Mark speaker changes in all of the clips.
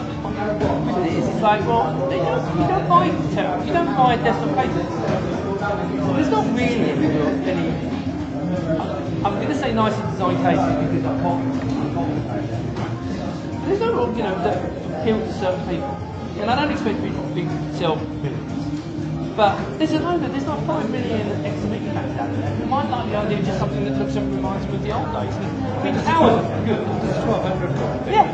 Speaker 1: with it is, it's like, well, you don't buy terror, you don't buy desktop cases. There's not really any. I'm going to say nicely designed cases because I'm popular. There's no, that appeal to certain people, and I don't expect people to sell millions. But there's not 5 million XME packs out there. You might like the idea of just something that looks and reminds me of the old days. I mean, towers are good.
Speaker 2: It's 1200.
Speaker 1: Yeah.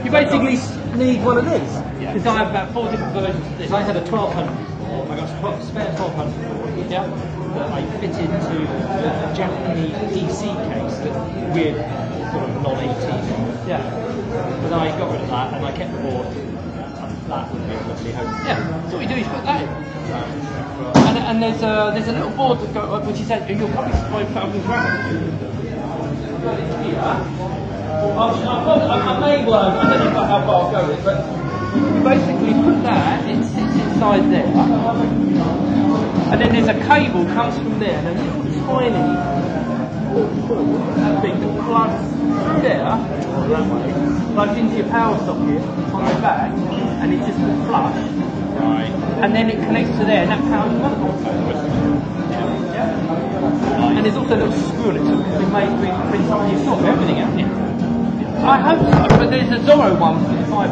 Speaker 2: You basically need one of these.
Speaker 1: Because I have about 4 different versions of this.
Speaker 2: I had a 1200 before. I got a spare 1200 before.
Speaker 1: Yeah.
Speaker 2: That I fitted to a Japanese PC case that with sort of non-AT.
Speaker 1: Yeah.
Speaker 2: But I got rid of that and I kept the board. And that would be a lovely home.
Speaker 1: Yeah. So what you do is put that in. And there's a little board that which is you'll probably find found in Gravity. I may well, I don't know how far I'll go with it, but you basically put that, it sits inside there, and then there's a cable comes from there, and a little tiny thing that plugs through there, that way, plugs into your power socket on the back, and it's just a flush.
Speaker 2: Right.
Speaker 1: And then it connects to there, and that powers the motherboard. Yeah. And there's also a little screw on it, so it may print some of your sort of everything out. Yeah. I hope so, but there's a Zorro one for the 500,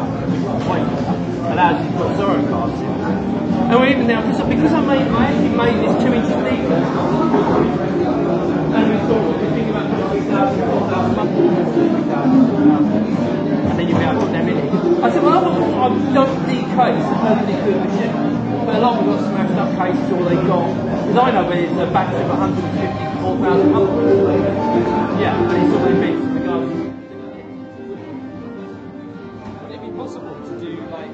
Speaker 1: allows you to put Zorro cards in. And even now, because I actually made this 2 inches deeper, and we thought we were thinking about putting 3,000, 4,000 and then you'll be able to put them in it. I said, well, I don't need case, nobody could machine. But a lot of them got smashed up cases, or they got, because I know where it's a batch of 150 to 4,000 yeah, but it's all in bits.
Speaker 2: Would it be possible to do like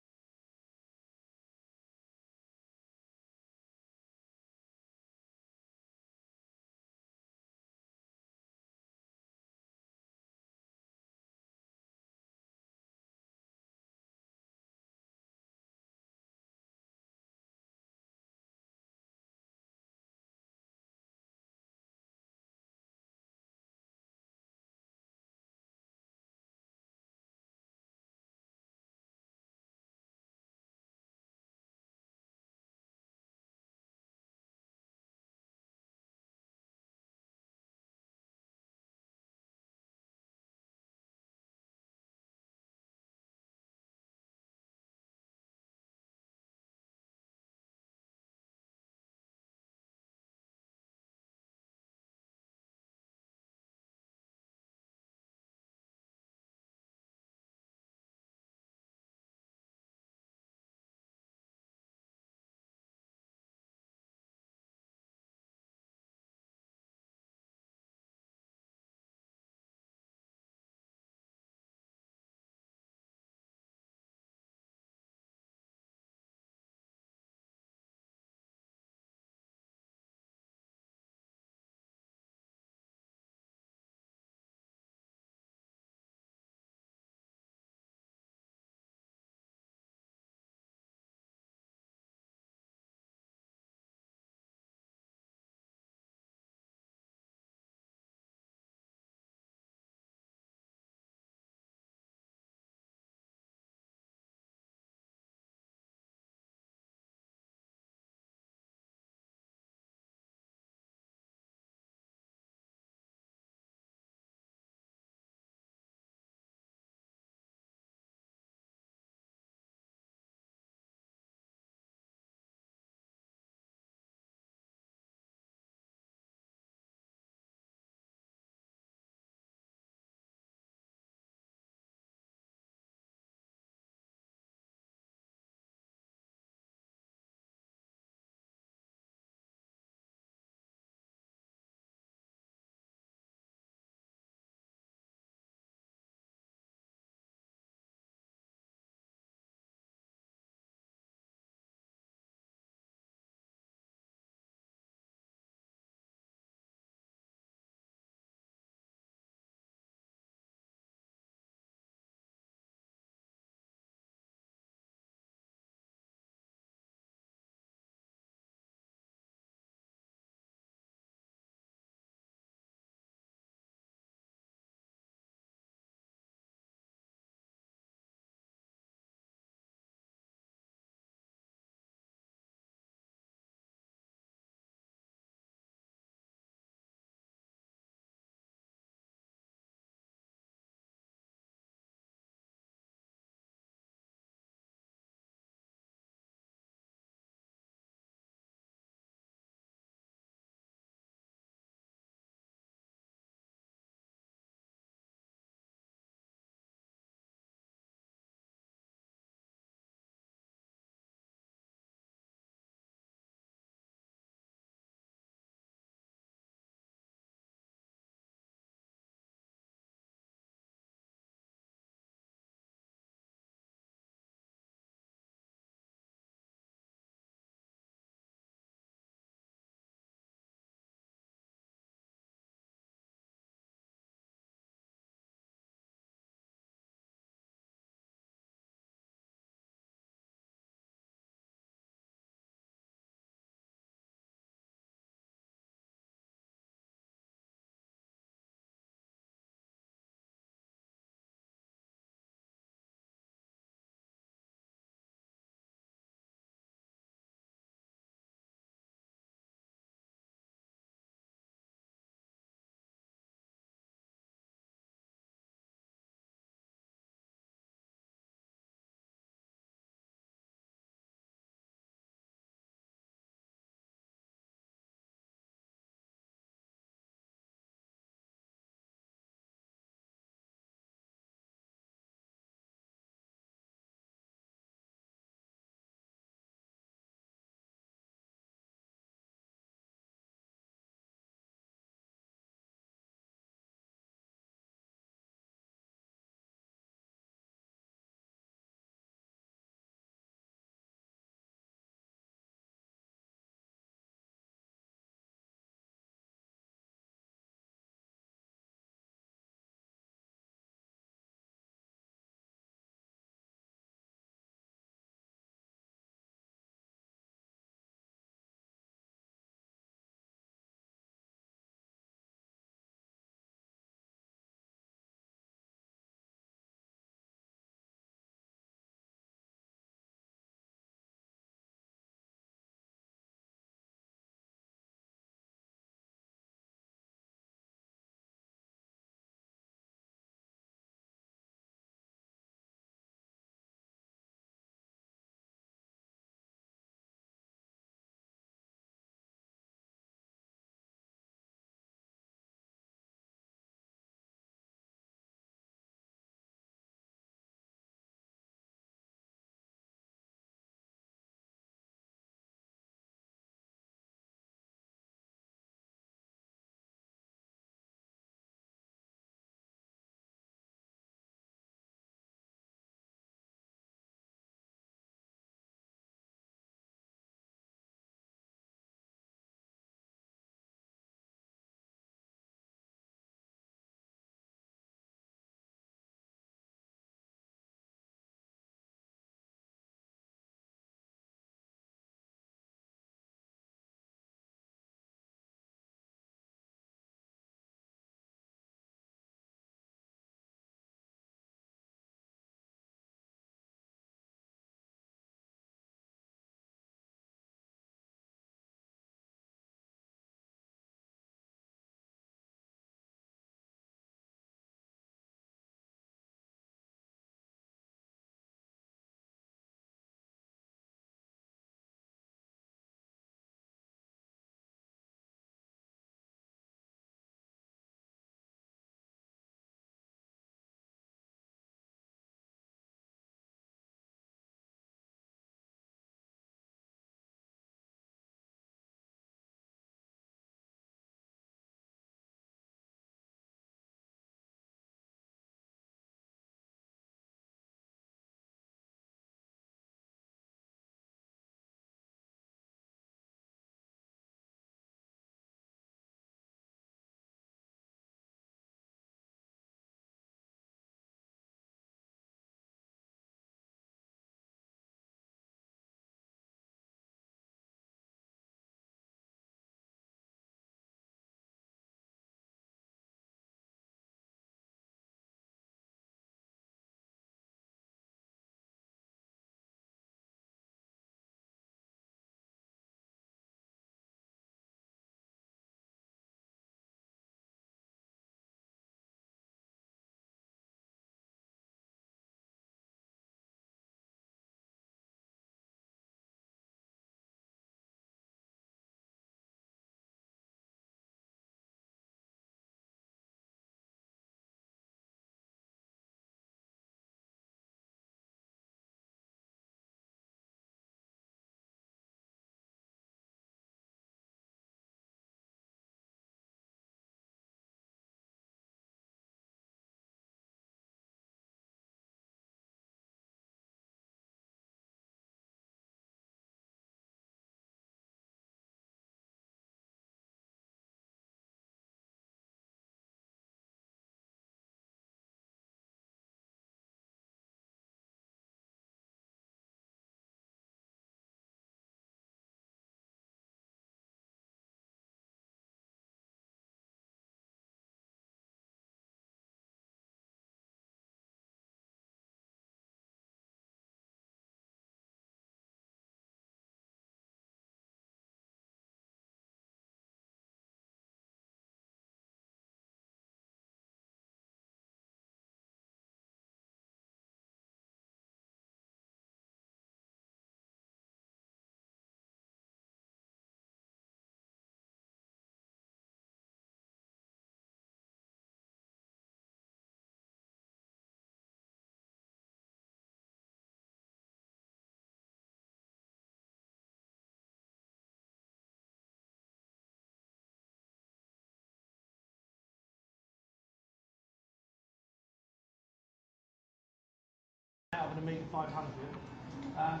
Speaker 1: out of an Amiga 500.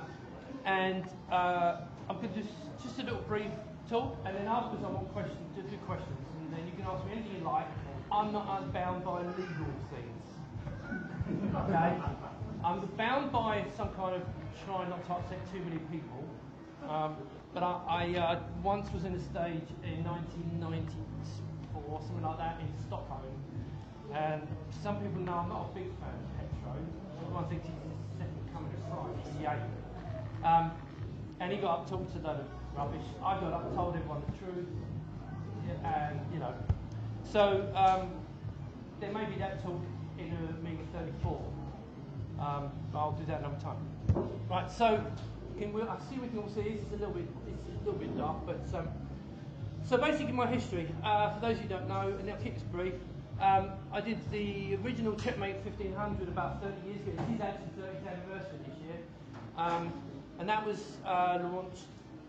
Speaker 1: I'm going to just a little brief talk, and then afterwards I want questions, just do questions, and then you can ask me anything you like. I'm not unbound by legal things. Okay? I'm bound by some kind of trying not to upset too many people. But I once was in a stage in 1994, something like that, in Stockholm. And some people know I'm not a big fan of Petro. Everyone thinks he's the second coming of Christ. He ain't. And he got up talking to a load of rubbish. I got up and told everyone the truth. And, you know. So, there may be that talk in Amiga 34. But I'll do that another time. Right, so I see we can all see it's a little bit dark, but so basically my history. For those who don't know, and I'll keep this brief. I did the original Checkmate 1500 about 30 years ago. This is actually 30th anniversary this year, and that was launched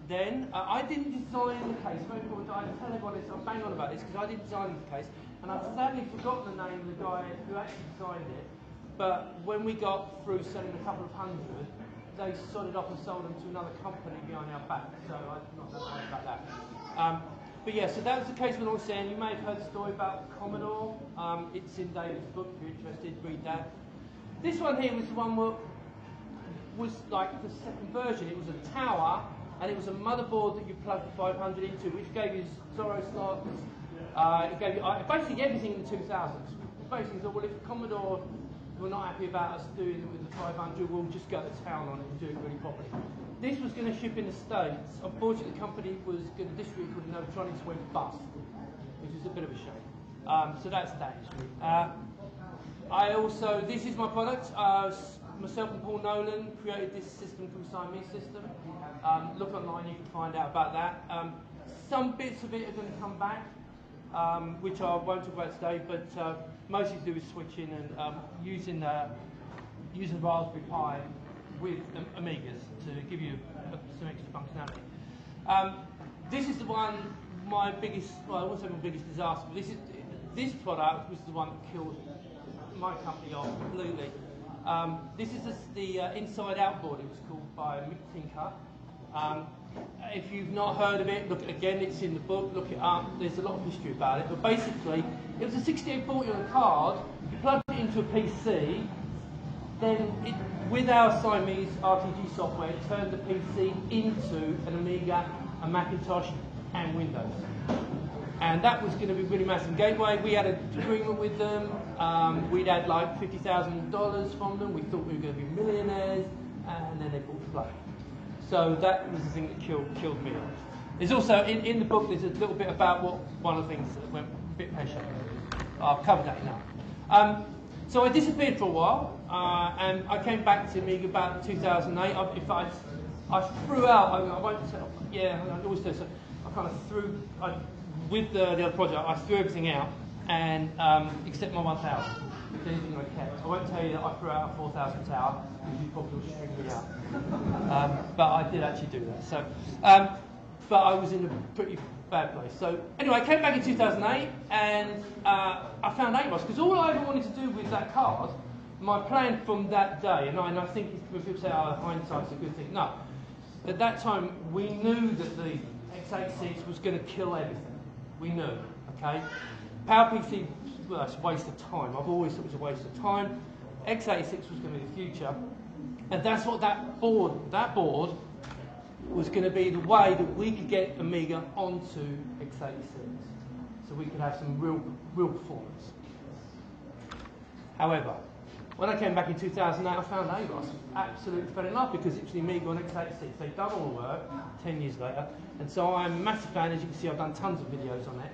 Speaker 1: then. I didn't design the case. Very important. I tell everyone this. I'm bang on about this because I didn't design the case, and I've sadly forgotten the name of the guy who actually designed it. But when we got through selling a couple of hundred, they sodded off and sold them to another company behind our back. So I'm not that worried about that. But yeah, so that was the case when I was saying, you may have heard the story about Commodore. It's in David's book, if you're interested, read that. This one here was the one that was like the second version. It was a tower, and it was a motherboard that you plugged the 500 into, which gave you Zorro slots. It gave you basically everything in the 2000s. Basically thought, well, if Commodore were not happy about us doing it with the 500, we'll just go to town on it and do it really properly. This was going to ship in the States. Unfortunately, the company was going to distribute it called Electronics went bust, which is a bit of a shame. So that's that history. This is my product. Myself and Paul Nolan created this system from Siamese System. Look online, you can find out about that. Some bits of it are going to come back, which I won't talk about today, but mostly to do with switching and using Raspberry Pi with Amigas to give you some extra functionality. This is the one, my biggest, well, I won't say my biggest disaster, but this product was the one that killed my company off completely. This is the Inside Out board, it was called by Mick Tinker. If you've not heard of it, look again, it's in the book, look it up, there's a lot of history about it, but basically, it was a 6840 on a card, you plugged it into a PC, then with our Siamese RTG software, it turned the PC into an Amiga, a Macintosh, and Windows. And that was going to be really massive. Gateway, we had an agreement with them, we'd had like $50,000 from them, we thought we were going to be millionaires, and then they pulled the plug. So that was the thing that killed me. There's also, in the book, there's a little bit about one of the things that went a bit pear-shaped. I've covered that now. So I disappeared for a while, and I came back to Amiga about 2008. I threw out, I won't say, yeah, I always do, so I kind of threw, with the other project, I threw everything out, and except my 1000. Anything I kept. I won't tell you that I threw out a 4000 tower, because you probably would string me out. But I did actually do that. So, but I was in a pretty bad place. So anyway, I came back in 2008, and I found AMOS, because all I ever wanted to do with that card, my plan from that day, and I think when people say, oh, hindsight's a good thing, no. At that time, we knew that the x86 was going to kill everything. We knew, okay? PowerPC, well, it's a waste of time. I've always thought it was a waste of time. x86 was going to be the future. And that's what that board was going to be the way that we could get Amiga onto x86. So we could have some real performance. However, when I came back in 2008, I found AMOS. Absolutely fell in love because it was the Amiga on x86. They'd done all the work 10 years later. And so I'm a massive fan. As you can see, I've done tons of videos on it.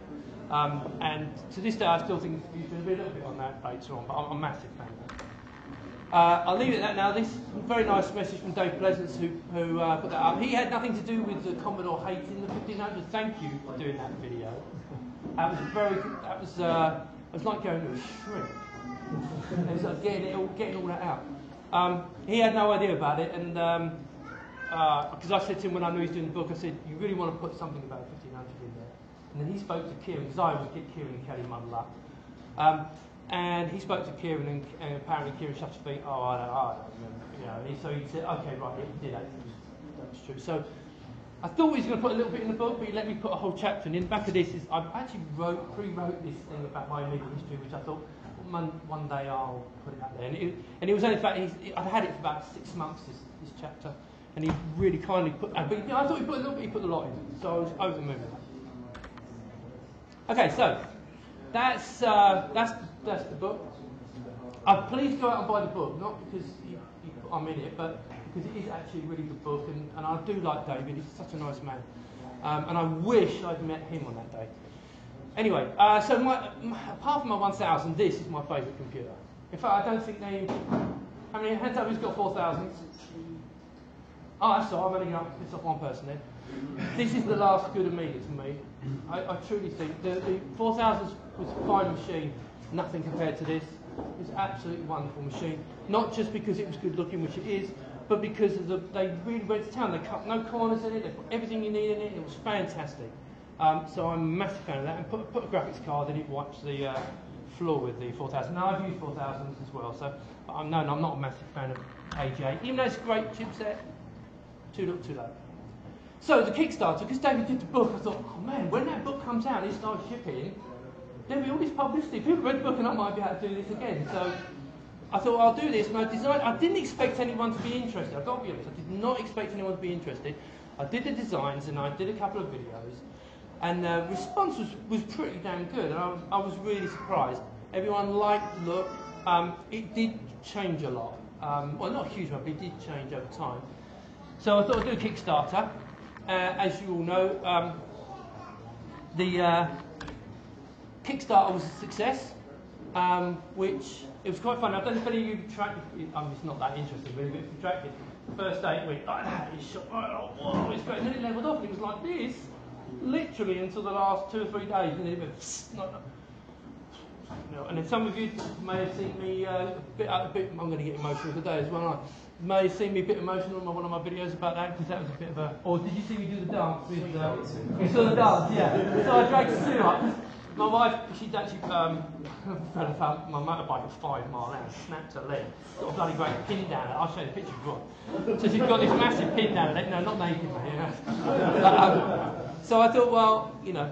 Speaker 1: And to this day, I still think there's going to be a little bit on that later on, but I'm a massive fan of that. I'll leave it at that now. This very nice message from Dave Pleasance, who put that up. He had nothing to do with the Commodore hating the 1500. Thank you for doing that video. That was it was like going to a shrink. It was like getting all that out. He had no idea about it, and because I said to him when I knew he was doing the book, I said, you really want to put something about 1500 in there. And then he spoke to Kieran, because I always get Kieran and Kelly muddled up. And he spoke to Kieran, and apparently Kieran shut his feet. Oh, I don't remember. You know, so he said, okay, right, yeah, he did actually. That was true. So I thought he was going to put a little bit in the book, but he let me put a whole chapter. And in the back of this is I actually pre-wrote this thing about my legal history, which I thought one day I'll put it out there. And it was only, in fact, I'd had it for about 6 months. This chapter, and he really kindly put. But you know, I thought he put a little bit. He put a lot in, so I was over the moon with that. Okay, so that's the book. Please go out and buy the book, not because I'm in it, but because it is actually a really good book, and I do like David. He's such a nice man, and I wish I'd met him on that day. Anyway, so apart from my 1000, this is my favourite computer. In fact, I don't think how many hands up? Who's got 4000? Oh, that's all. I'm only going to piss off one person then. This is the last good Amiga to me. I truly think the 4000 was a fine machine, nothing compared to this. It's an absolutely wonderful machine. Not just because it was good looking, which it is, but because they really went to town. They cut no corners in it. They put everything you need in it. It was fantastic. So I'm a massive fan of that. And put a graphics card in it. Watch the floor with the 4000. Now I've used 4000s as well, so I'm not a massive fan of AGA, even though it's a great chipset. Too little, too late. So the Kickstarter, because David did the book, I thought, oh man, when that book comes out and it starts shipping, there'll be all this publicity. People read the book and I might be able to do this again. So I thought I'll do this, and I didn't expect anyone to be interested. I've got to be honest, I did not expect anyone to be interested. I did the designs and I did a couple of videos, and the response was pretty damn good, and I was really surprised. Everyone liked the look. It did change a lot. Well, not a huge amount, but it did change over time. So I thought I'd do a Kickstarter. As you all know, the Kickstarter was a success, which it was quite fun. I don't know if any of you tracked it. It's not that interesting, really, but if you tracked it, the first day it went like that, it's shot, oh, whoa, it's great, and then it levelled off, and it was like this, literally until the last 2 or 3 days, and then it went like that. And then some of you may have seen me a bit. I'm going to get emotional today as well. Aren't I? May have seen me a bit emotional on one of my videos about that, because that was a bit of a. Or did you see me do the dance with? You saw the dance, yeah. So I dragged Sue up. My wife, she'd actually found my motorbike at 5 miles an hour, snapped her leg, got a bloody great pin down it. I'll show you the picture if you want. So she's got this massive pin down it. No, not naked, mate. You know. So I thought, well, you know.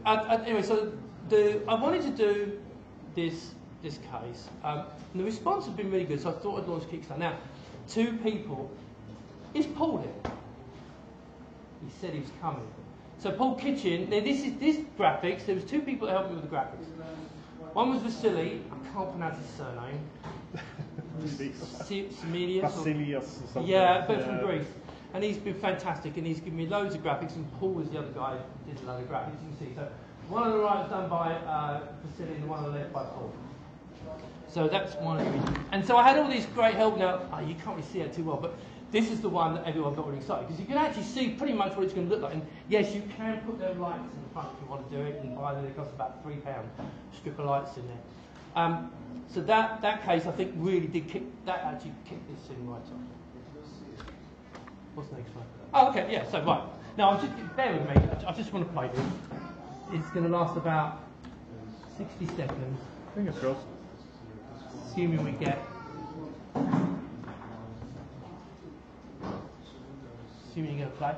Speaker 1: Anyway, so. I wanted to do this case, and the response has been really good, so I thought I'd launch Kickstarter. Now, 2 people. Is Paul here? He said he was coming. So Paul Kitchen. Now this graphics. There was 2 people that helped me with the graphics. One was Vasily. I can't pronounce his surname. Vasilius or something. Yeah, but from Greece. And he's been fantastic, and he's given me loads of graphics. And Paul was the other guy who did a load of graphics. You can see. So one on the right was done by Vasily, and the one on the left by Paul. So that's one of the reasons. And so I had all these great help. Now, you can't really see it too well, but this is the one that everyone got really excited, because you can actually see pretty much what it's going to look like. And yes, you can put their lights in the front if you want to do it, and buy them. They cost about £3. Strip of lights in there. So that case, I think, really did actually kick this thing right off. What's the next one? Oh, okay, yeah. So right now, bear with me. I just want to play this. It's going to last about 60 seconds.
Speaker 3: Fingers crossed.
Speaker 1: Assuming we get. Assuming you're going to play.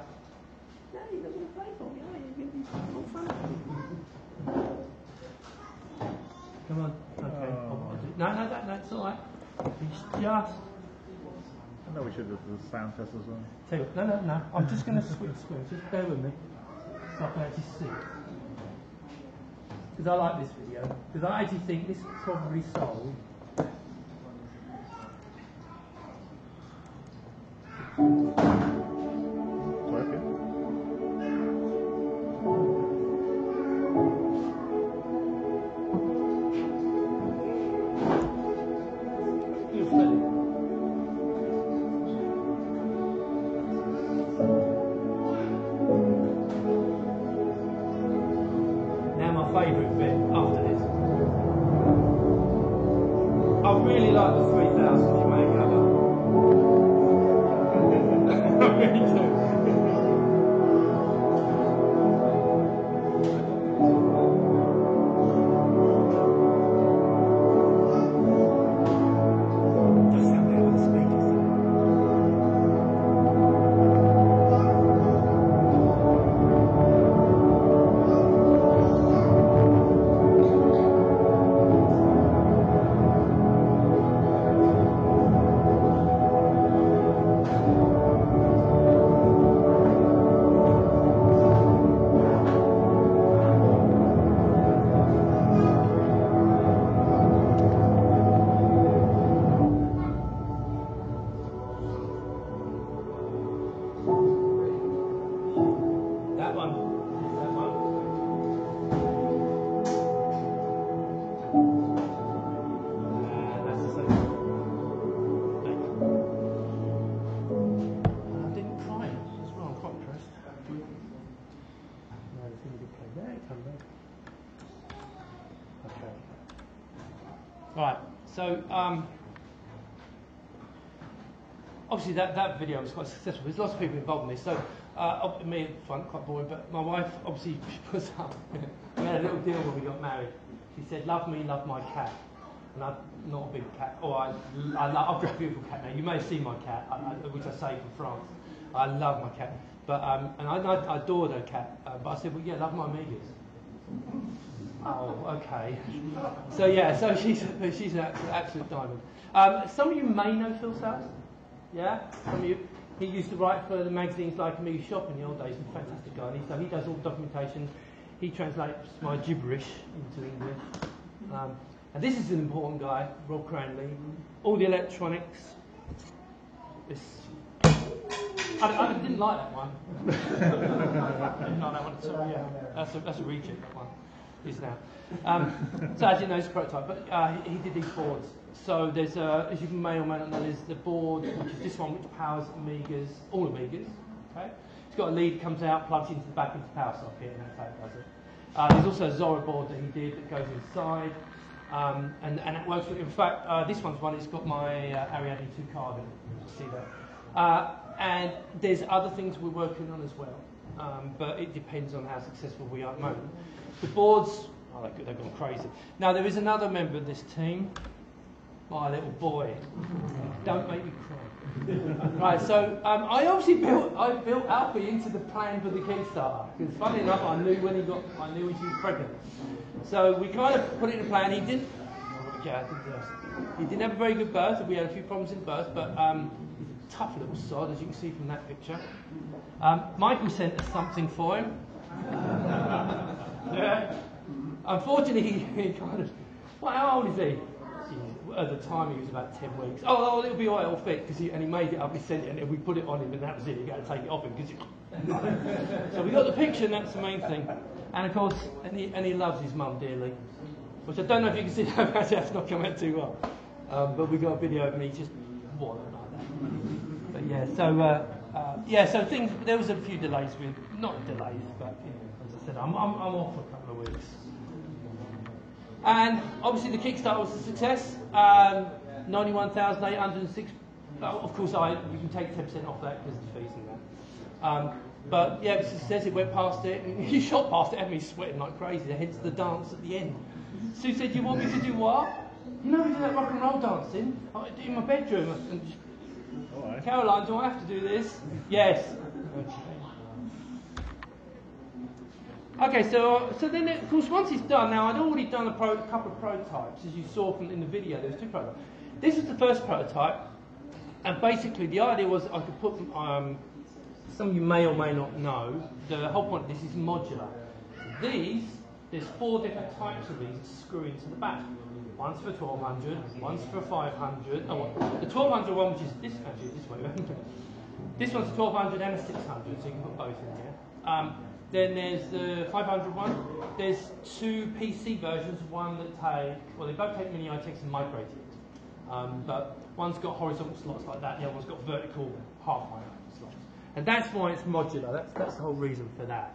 Speaker 1: No, you're not going to play for me, are you? You're going to be all fun. Come on. Okay. No, it's all right. It's just.
Speaker 3: I know we should do the sound test as well.
Speaker 1: Tell you what, no. I'm just going to switch screens. Just bear with me, so I can actually see. Because I like this video. Because I actually think this probably sold.
Speaker 3: Working?
Speaker 1: Favourite bit after this. I really like the 3000 you make out of. I really do. Right, so obviously that video was quite successful. There's lots of people involved in this. So me, I find it quite boring, but my wife obviously puts up. We had a little deal when we got married. She said, "Love me, love my cat." And I'm not a big cat. I've got a beautiful cat now. You may have seen my cat, which I saved from France. I love my cat, but and I adored her cat. But I said, "Well, yeah, love my Amigas." Oh, okay. So yeah, so she's an absolute diamond. Some of you may know Phil South. Yeah, some of you. He used to write for the magazines like Amiga Shop in the old days. He's a fantastic guy. And he does all the documentation. He translates my gibberish into English. And this is an important guy, Rob Cranley. All the electronics. I didn't like that one. I didn't like that one at all. Yeah, that's a reject. That one is now. So as you know, it's a prototype, but he did these boards. So there's, as you may or may not know, there's the board, which is this one, which powers Amigas, all Amigas. Okay, it's got a lead, comes out, plugs into the back into the power socket, and that's how it does it. There's also a Zorro board that he did that goes inside, and it works. In fact, this one's one. It's got my Ariadne 2 card in it. You see that. And there's other things we're working on as well, but it depends on how successful we are at the moment. The boards, they've gone crazy. Now there is another member of this team, my little boy. Don't make me cry. Right, so I obviously built Alfie into the plan for the Kickstarter because, funny enough, I knew when she was pregnant. So we kind of put it in a plan. He didn't have a very good birth. We had a few problems in birth, but he's a tough little sod, as you can see from that picture. Michael sent us something for him. Yeah. Unfortunately, he kind of. Well, how old is he? At the time, he was about 10 weeks. Oh, it'll be all right, it'll fit, and he made it up, he sent it, and we put it on him, and that was it. You got to take it off him, so we got the picture, and that's the main thing. And of course, and he loves his mum dearly, which I don't know if you can see that, that's not come out too well. But we got a video of me just walling like that. But yeah, so things. There was a few delays with, not delays, but as I said, I'm off for a couple of weeks. And obviously the Kickstarter was a success. 91,806. Of course, you can take 10% off that because of the fees and that. But yeah, it was a success. It went past it. He shot past it, had me sweating like crazy. Hence the dance at the end. Sue said, "You want me to do what?" "You know, we do that rock and roll dancing. I do it in my bedroom." And "Caroline, do I have to do this?" "Yes." Okay, so then of course once it's done, now I'd already done a couple of prototypes, as you saw in the video. There was 2 prototypes. This is the first prototype, and basically the idea was I could put some of you may or may not know, the whole point of this is modular. There's 4 different types of these that screw into the back. One's for 1200, one's for 500. The 1200 one, which is this way. This one's a 1200 and a 600, so you can put both in here. Then there's the 500 one. There's 2 PC versions, one that they both take mini ITX and micro ATX. But one's got horizontal slots like that, the other one's got vertical half-wire slots. And that's why it's modular, that's the whole reason for that.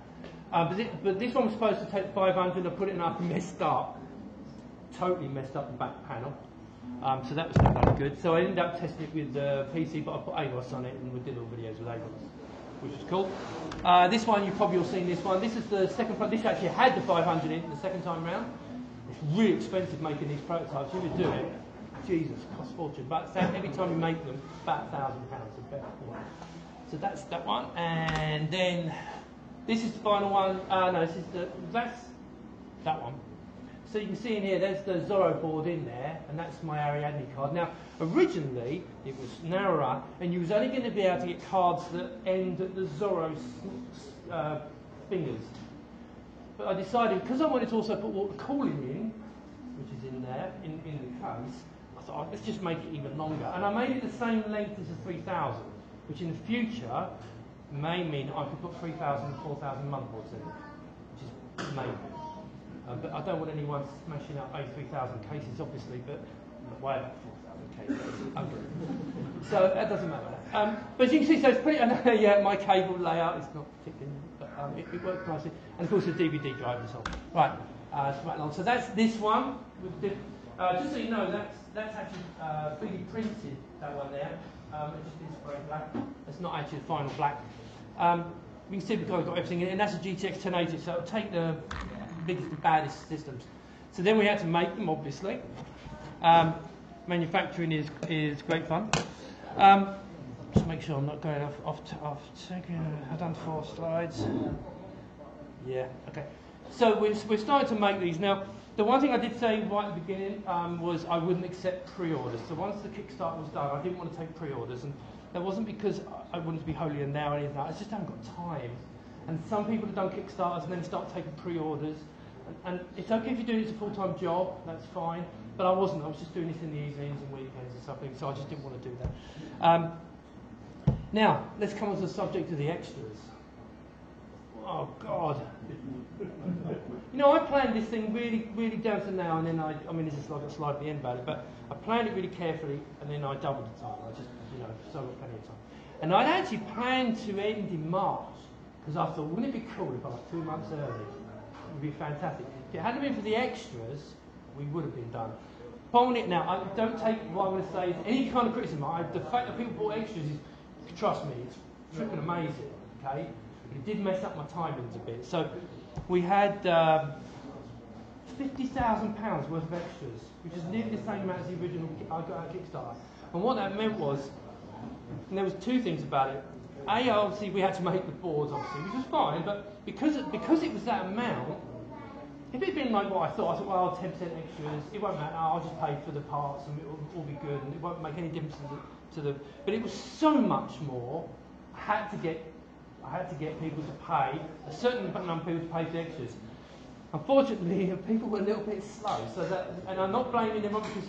Speaker 1: But this one was supposed to take 500, I put it in up and messed up. Totally messed up the back panel. So that was not good. So I ended up testing it with the PC, but I put AVOS on it and we did all videos with AVOS, which is cool. This one, you've probably all seen this one. This is the second prototype. This actually had the 500 in the second time round. It's really expensive making these prototypes. You would do it, Jesus, it costs a fortune. But every time you make them, about £1,000. So that's that one. And then this is the final one. No, that's that one. So you can see in here, there's the Zorro board in there, and that's my Ariadne card. Now, originally, it was narrower, and you was only going to be able to get cards that end at the Zorro fingers. But I decided, because I wanted to also put water cooling in, which is in there, in the case, I thought, let's just make it even longer. And I made it the same length as the 3000, which in the future may mean I could put 3000 and 4000 motherboards in it, which is amazing. But I don't want anyone smashing up A3000 cases, obviously, but way about 4000 cases. Okay. So that doesn't matter. But as you can see, so it's pretty. Yeah, my cable layout is not particularly, but it works nicely. And of course, the DVD drive and so on. Right, it's right along. So that's this one. Just so you know, that's actually 3D printed, that one there. It just is spray black. It's not actually the final black. You can see because I've got everything in it, and that's a GTX 1080, so it'll take the biggest and baddest systems. So then we had to make them, obviously. Manufacturing is great fun. Just make sure I'm not going off I've done 4 slides. Yeah, okay. So we're starting to make these. Now, the one thing I did say right at the beginning was I wouldn't accept pre-orders. So once the Kickstarter was done, I didn't want to take pre-orders. And that wasn't because I wanted to be holier now or anything like that. I just haven't got time. And some people have done Kickstarters and then start taking pre-orders. And it's okay if you're doing it as a full-time job, that's fine. But I wasn't. I was just doing this in the evenings and weekends and something, so I just didn't want to do that. Now, let's come on to the subject of the extras. Oh, God. You know, I planned this thing really, really down to now, and then I mean, this is like a slide at the end about it, but I planned it really carefully, and then I doubled the time. I just, so I've got plenty of time. And I'd actually planned to end in March, because I thought, wouldn't it be cool if I was 2 months early? It would be fantastic. If it hadn't been for the extras, we would have been done. Upon it now, I don't take what I'm going to say as any kind of criticism. The fact that people bought extras is, trust me, it's freaking amazing, okay? It did mess up my timings a bit. So we had £50,000 worth of extras, which is nearly the same amount as the original I got out of Kickstarter. And what that meant was, and there was 2 things about it. A, obviously we had to make the boards, obviously, which was fine, but because it was that amount, if it had been like what I thought, well, 10% extras, it won't matter, I'll just pay for the parts and it'll all be good, and it won't make any difference to the. But it was so much more, I had to get people to pay, a certain number of people to pay for the extras. Unfortunately, people were a little bit slow, and I'm not blaming them because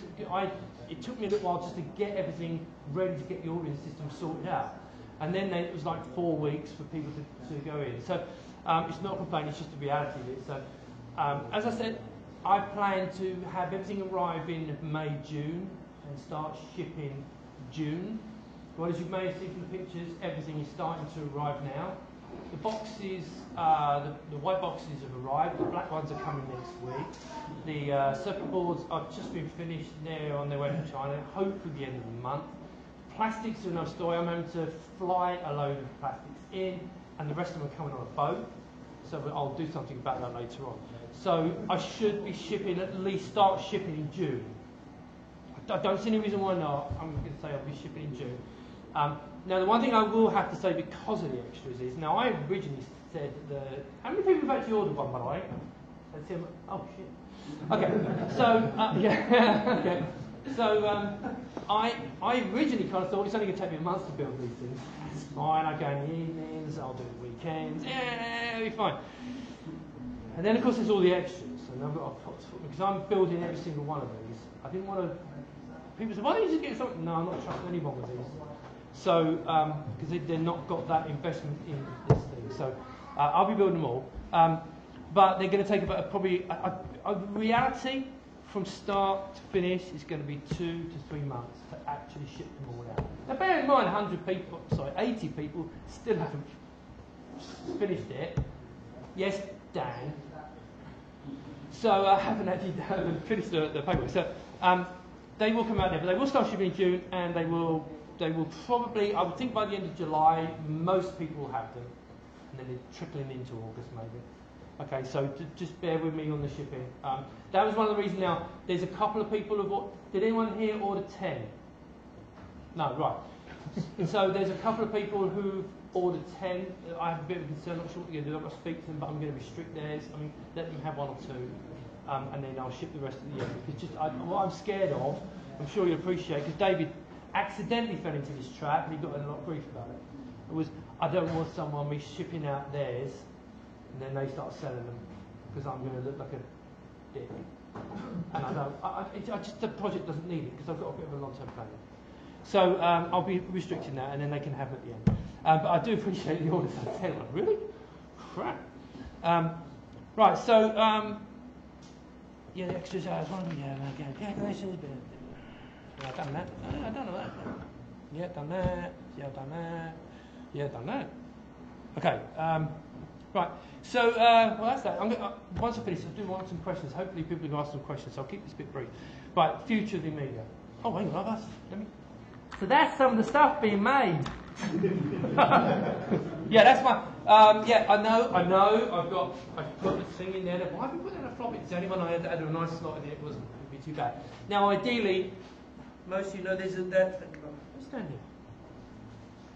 Speaker 1: it took me a little while just to get everything ready to get the ordering system sorted out. And then it was like 4 weeks for people to go in. So it's not a complaint, it's just the reality of it. So as I said, I plan to have everything arrive in May, June, and start shipping June. Well, as you may have seen from the pictures, everything is starting to arrive now. The boxes, the white boxes have arrived, the black ones are coming next week. The circuit boards have just been finished, they're on their way from China, hopefully the end of the month. Plastics are another story. I'm having to fly a load of plastics in, and the rest of them are coming on a boat. So I'll do something about that later on. So I should be shipping, at least start shipping in June. I don't see any reason why not. I'm going to say I'll be shipping in June. Now the one thing I will have to say because of the extras is, now I originally said that, how many people have actually ordered one, by the way? Let's see. Oh shit. Okay. So yeah. Okay. So I originally kind of thought it's only going to take me a month to build these things. It's fine, I go in the evenings, I'll do it weekends, yeah, it'll be fine. And then of course there's all the extras, and I've got to put, because I'm building every single one of these. I didn't want to, people say, why don't you just get something? No, I'm not trusting anyone with these. So, because they've not got that investment in this thing. So I'll be building them all. But they're going to take about probably, reality, from start to finish is going to be 2 to 3 months to actually ship them all out. Now bear in mind 80 people still haven't finished it. Yes, Dan. So I haven't actually finished the paperwork. So they will come out there, but they will start shipping in June, and they will probably, I would think by the end of July, most people will have them, and then they're trickling into August maybe. Okay, so just bear with me on the shipping. That was one of the reasons. Now, there's a couple of people who've... Did anyone here order 10? No, right. So there's a couple of people who've ordered 10. I have a bit of a concern, not sure what you're going to do. I've got to speak to them, but I'm going to restrict theirs. I mean, let them have 1 or 2, and then I'll ship the rest at the end. Because what I'm scared of, I'm sure you'll appreciate, because David accidentally fell into this trap, and he got in a lot of grief about it. It was, I don't want someone me shipping out theirs, and then they start selling them because I'm going to look like a dick. And I don't. The project doesn't need it because I've got a bit of a long-term plan. So I'll be restricting that, and then they can have it at the end. But I do appreciate the orders. I tell you, really? Crap. Right. So yeah, the extras. Yeah, I've done that. I've done that. Yeah, done that. Yeah, done that. Yeah, done that. Okay. Right. So, well, that's that. Once I finish, I do want some questions. Hopefully, people can ask some questions. So I'll keep this bit brief. Right. Future of the Amiga. Oh, hang on. So that's some of the stuff being made. Yeah, that's my. Yeah, I know. I've put this thing in there. Why have you put in a floppy? It's the only one I had a nice slot in it. It wasn't be too bad. Now, ideally, most of you know there's that. Stand here.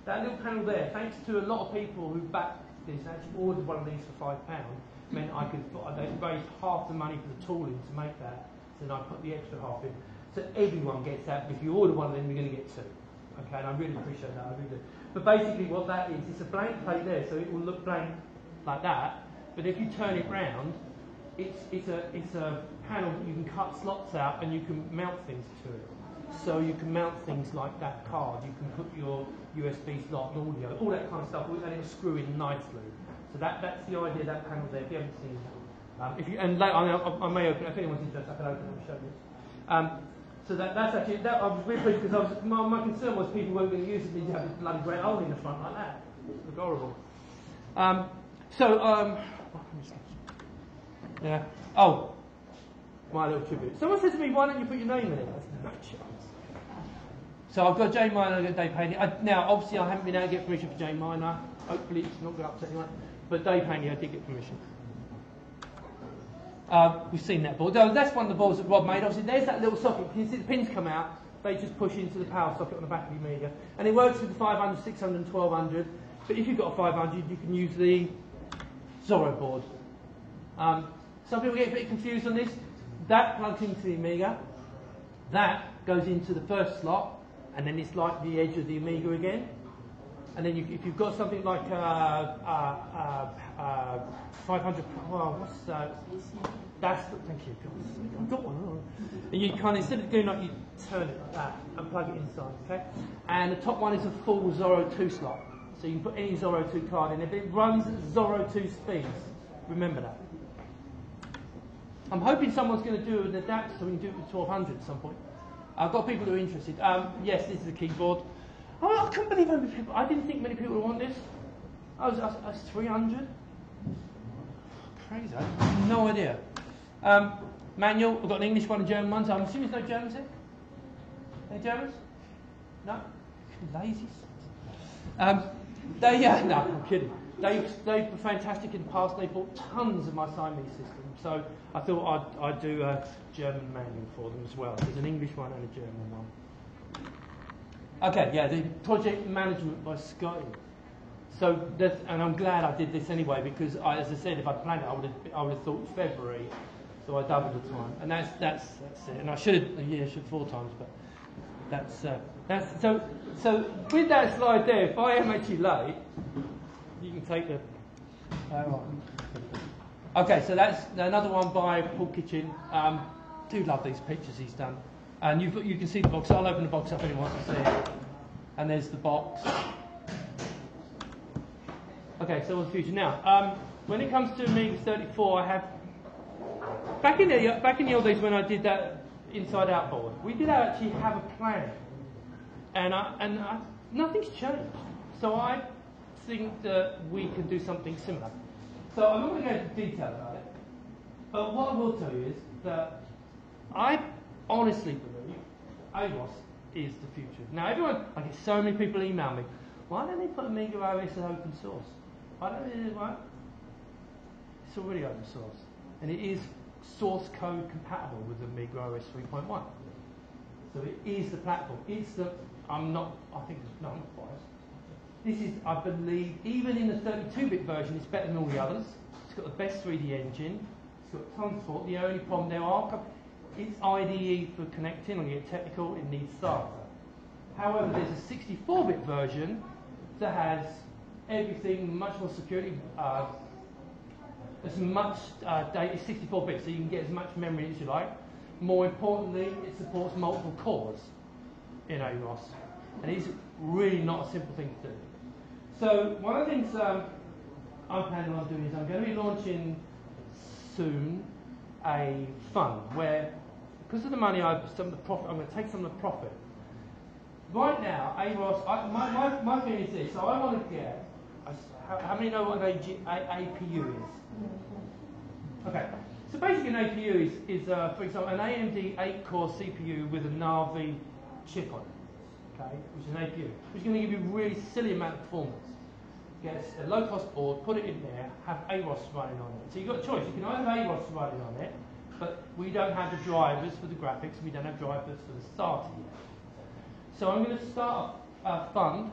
Speaker 1: That little panel there. Thanks to a lot of people who backed this, actually ordered one of these for £5, meant they raised half the money for the tooling to make that. So then I put the extra half in. So everyone gets that. If you order one of them, you're going to get two. Okay, and I really appreciate that. I really do. But basically, what that is, it's a blank plate there, so it will look blank like that. But if you turn it round, it's a panel that you can cut slots out and you can mount things to it. So you can mount things like that card. You can put your USB slot, audio, all that kind of stuff, and it'll screw in nicely. So that's the idea of that panel there. If you haven't seen it, I may open. If anyone's interested, I can open it and show you. So that's actually that. I was really pleased because my concern was people weren't going to use it. They'd have a bloody great hole in the front like that. It looked horrible. Yeah. Oh, my little tribute. Someone said to me, "Why don't you put your name in it?" That's no chance. So I've got Jay Minor, I've got Dave Haney. Now, obviously, I haven't been able to get permission for Jay Minor. Hopefully, it's not going to upset anyone. But Dave Haney, I did get permission. We've seen that board. That's one of the boards that Rob made. Obviously, there's that little socket. You can see the pins come out. They just push into the power socket on the back of the Amiga. And it works with the 500, 600, and 1200. But if you've got a 500, you can use the Zorro board. Some people get a bit confused on this. That plugs into the Amiga. That goes into the first slot. And then it's like the edge of the Amiga again. And then if you've got something like 500, well, what's that? Thank you. I've got one. And you kind of, instead of doing like, you turn it like that and plug it inside, okay? And the top one is a full Zorro 2 slot. So you can put any Zorro 2 card in. If it runs at Zorro 2 speeds, remember that. I'm hoping someone's going to do an adapter so we can do it with 1200 at some point. I've got people who are interested. Yes, this is a keyboard. Oh, I couldn't believe how many people. I didn't think many people would want this. I was 300. Crazy. I have no idea. Manual. I've got an English one and a German one. So I'm assuming there's no Germans here. Any Germans? No. Lazy. No, I'm kidding. They were fantastic in the past. They bought tons of my Siamese system. So I thought I'd do a German manual for them as well. There's an English one and a German one. Okay, yeah, the project management by Scotty. So, and I'm glad I did this anyway because, as I said, if I'd planned it, I would have thought February. So I doubled the time, and that's it. And I should have 4 times, but that's so. With that slide there, if I am actually late, you can take the. Okay, so that's another one by Paul Kitchen. Do love these pictures he's done. And you can see the box. I'll open the box up if anyone wants to see it. And there's the box. Okay, so what's the future now? When it comes to Amiga 34, I have back in the old days when I did that inside out board, we did actually have a plan, and nothing's changed. So I think that we can do something similar. So I'm not going to go into detail about it, but what I will tell you is that I honestly believe AROS is the future. Now I get so many people email me, why don't they put Amiga OS as open source? Why don't they do it? Why? It's already open source. And it is source code compatible with Amiga OS 3.1. So it is the platform. I'm not biased. This is, I believe, even in the 32-bit version, it's better than all the others. It's got the best 3D engine. It's got tons of support. The only problem it's IDE for connecting. I'm going to get technical. It needs SATA. However, there's a 64-bit version that has everything, much more security. As much data, it's 64-bit, so you can get as much memory as you like. More importantly, it supports multiple cores in AROS, and it's really not a simple thing to do. So one of the things I'm planning on doing is I'm going to be launching soon a fund where, because of the money I'm going to take some of the profit. Right now, AROS, my feeling is this, so I want to get How many know what an APU is? Okay, so basically an APU is for example, an AMD 8-core CPU with a Navi chip on it, okay, which is an APU, which is going to give you a really silly amount of performance. Get a low-cost board, put it in there, have AROS running on it. So you've got a choice. You can either have AROS running on it, but we don't have the drivers for the graphics, and we don't have drivers for the starter yet. So I'm going to start a fund,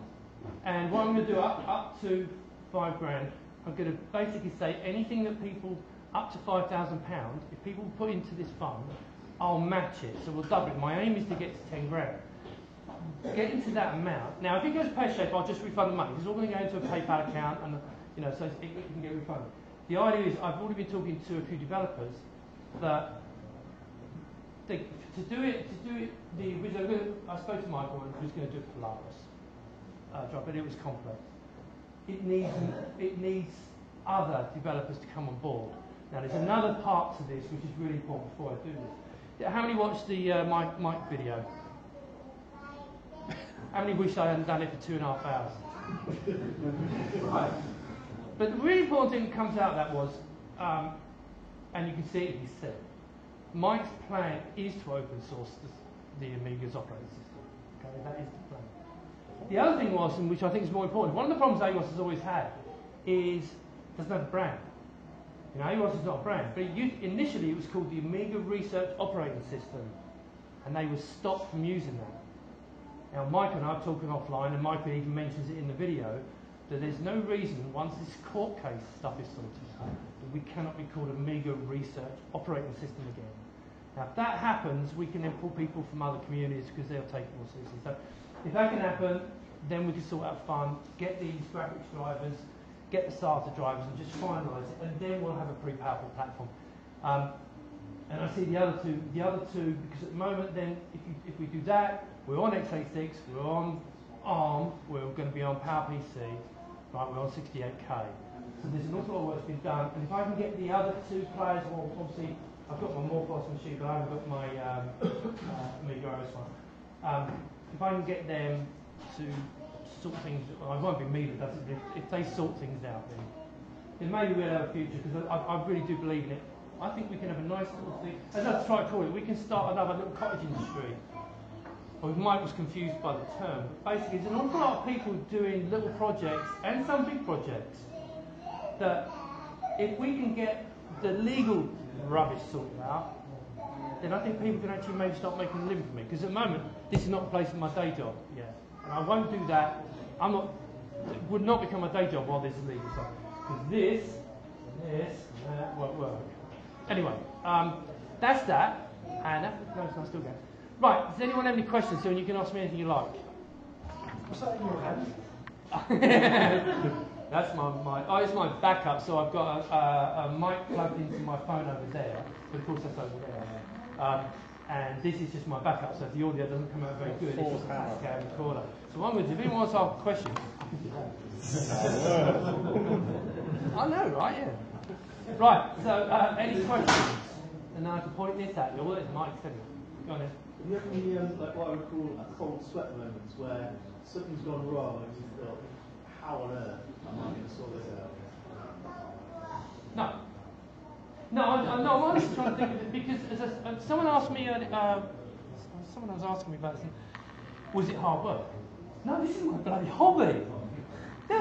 Speaker 1: and what I'm going to do up to £5 grand, I'm going to basically say anything that people up to £5,000, if people put into this fund, I'll match it. So we'll double it. My aim is to get to 10 grand. Getting to that amount. Now, if it goes pear-shaped, I'll just refund the money. It's all going to go into a PayPal account, and so it can get refunded. The idea is, I've already been talking to a few developers that to do it. I spoke to Michael, and he was going to do it for Polaris, but it was complex. It needs other developers to come on board. Now, there's another part to this which is really important before I do this. How many watched the Mike video? How many wish I hadn't done it for 2.5 hours? Right. But the really important thing that comes out of that was, and you can see it, he said, Mike's plan is to open source the Amiga's operating system. Okay, that is the plan. The other thing was, and which I think is more important, one of the problems AROS has always had is it doesn't have a brand. You know, AROS is not a brand, but initially it was called the Amiga Research Operating System, and they were stopped from using that. Now, Mike and I are talking offline, and Mike even mentions it in the video, that there's no reason, once this court case stuff is sorted out, that we cannot be called Amiga Research Operating System again. Now, if that happens, we can then pull people from other communities because they'll take it more seriously. So, if that can happen, then we can sort out fun, get these graphics drivers, get the starter drivers, and just finalise it, and then we'll have a pretty powerful platform. And I see the other two, because at the moment, then, if we do that, we're on x86, we're on ARM, we're going to be on PowerPC, right, we're on 68K. So there's an awful lot of work's been done, and if I can get the other two players, well, obviously, I've got my Morphos machine, but I haven't got my Amiga OS one. If I can get them to sort things, well, it won't be me that does it, but if they sort things out, then maybe we'll have a future, because I really do believe in it. I think we can have a nice little thing, as I try to call it, we can start another little cottage industry. Well, Mike was confused by the term, but basically there's an awful lot of people doing little projects, and some big projects, that if we can get the legal rubbish sorted out, then I think people can actually maybe start making a living for me. Because at the moment, this is not replacing my day job yet. And I won't do that. It would not become a day job while this is legal stuff. Because this, and that won't work. Anyway, that's that. And no, it's not still going. Right, does anyone have any questions? So you can ask me anything you like.
Speaker 2: What's that in your hand?
Speaker 1: That's it's my backup, so I've got a mic plugged into my phone over there, but of course that's over there. And this is just my backup, so if the audio doesn't come out very good, it's just a Tascam recorder. So what I'm going to do, if anyone wants to ask a question, I know, right? Yeah. Right, so any questions? And now I can point this at you. All it's Mike said. Go on then.
Speaker 4: Have you had any, like what I would call cold sweat moments where something's gone wrong and you thought, how on earth am I going to sort this out?
Speaker 1: No. No, I'm honestly trying to think of it because someone asked me, someone was asking me about this, was it hard work? No, this is my bloody hobby. No,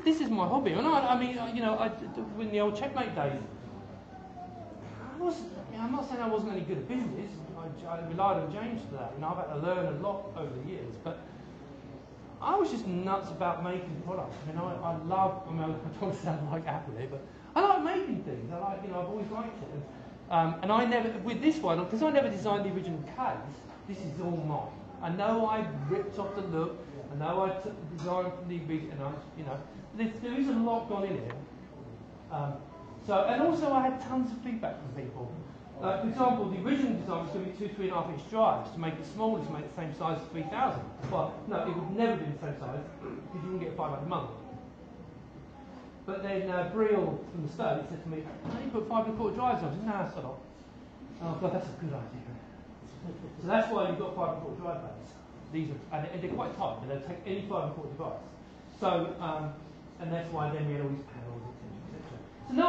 Speaker 1: this is my hobby. I mean, you know, in the old Checkmate days, I'm not saying I wasn't any good at business. I relied on James for that. You know, I've had to learn a lot over the years, but I was just nuts about making products. I mean, I love. I mean, I don't sound like Apple here, but I like making things. I like, you know, I've always liked it. And I never, with this one, because I never designed the original case. This is all mine. I know I ripped off the look. I know I took the design from the original. You know, there is a lot gone in here. And also I had tons of feedback from people. For example, the original design was going to be 2 3.5 inch drives. To make it smaller, to make the same size as 3000. Well, no, it would never be the same size because you wouldn't get 500 a month. But then Brill from the States said to me, "Oh, you put 5 1/4 drives on." I said, "No, that's not. Oh God, that's a good idea." So that's why you've got 5 1/4 drive bays. These are, and they're quite tight, but they'll take any 5 1/4 device. So and that's why then we had all these panels, etc. So no,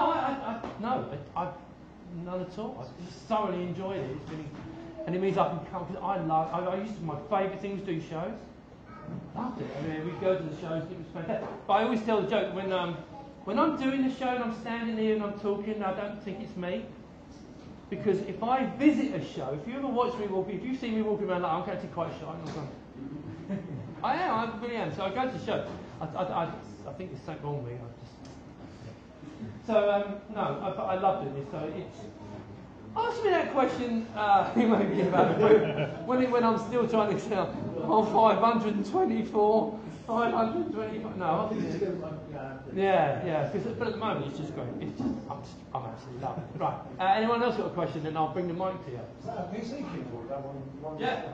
Speaker 1: I none at all. I just thoroughly enjoyed it. It's been, and it means I can come, because I used to, my favourite thing was do shows. Loved it. I mean, we'd go to the shows, it was fantastic. But I always tell the joke, when I'm doing the show and I'm standing there and I'm talking, I don't think it's me. Because if I visit a show, if you ever watch me walking, if you see me walking around, like, I'm actually quite shy. I really am. So I go to the show. I think there's something wrong with me. So, no, I love doing this. So it's... Ask me that question maybe about when I'm still trying to sell on 524, 525. No, yeah. But at the moment it's just great. It's just, I'm absolutely loving it. Right. Anyone else got a question? Then I'll bring the mic to you.
Speaker 5: Is that a PC keyboard? That one?
Speaker 1: Yeah.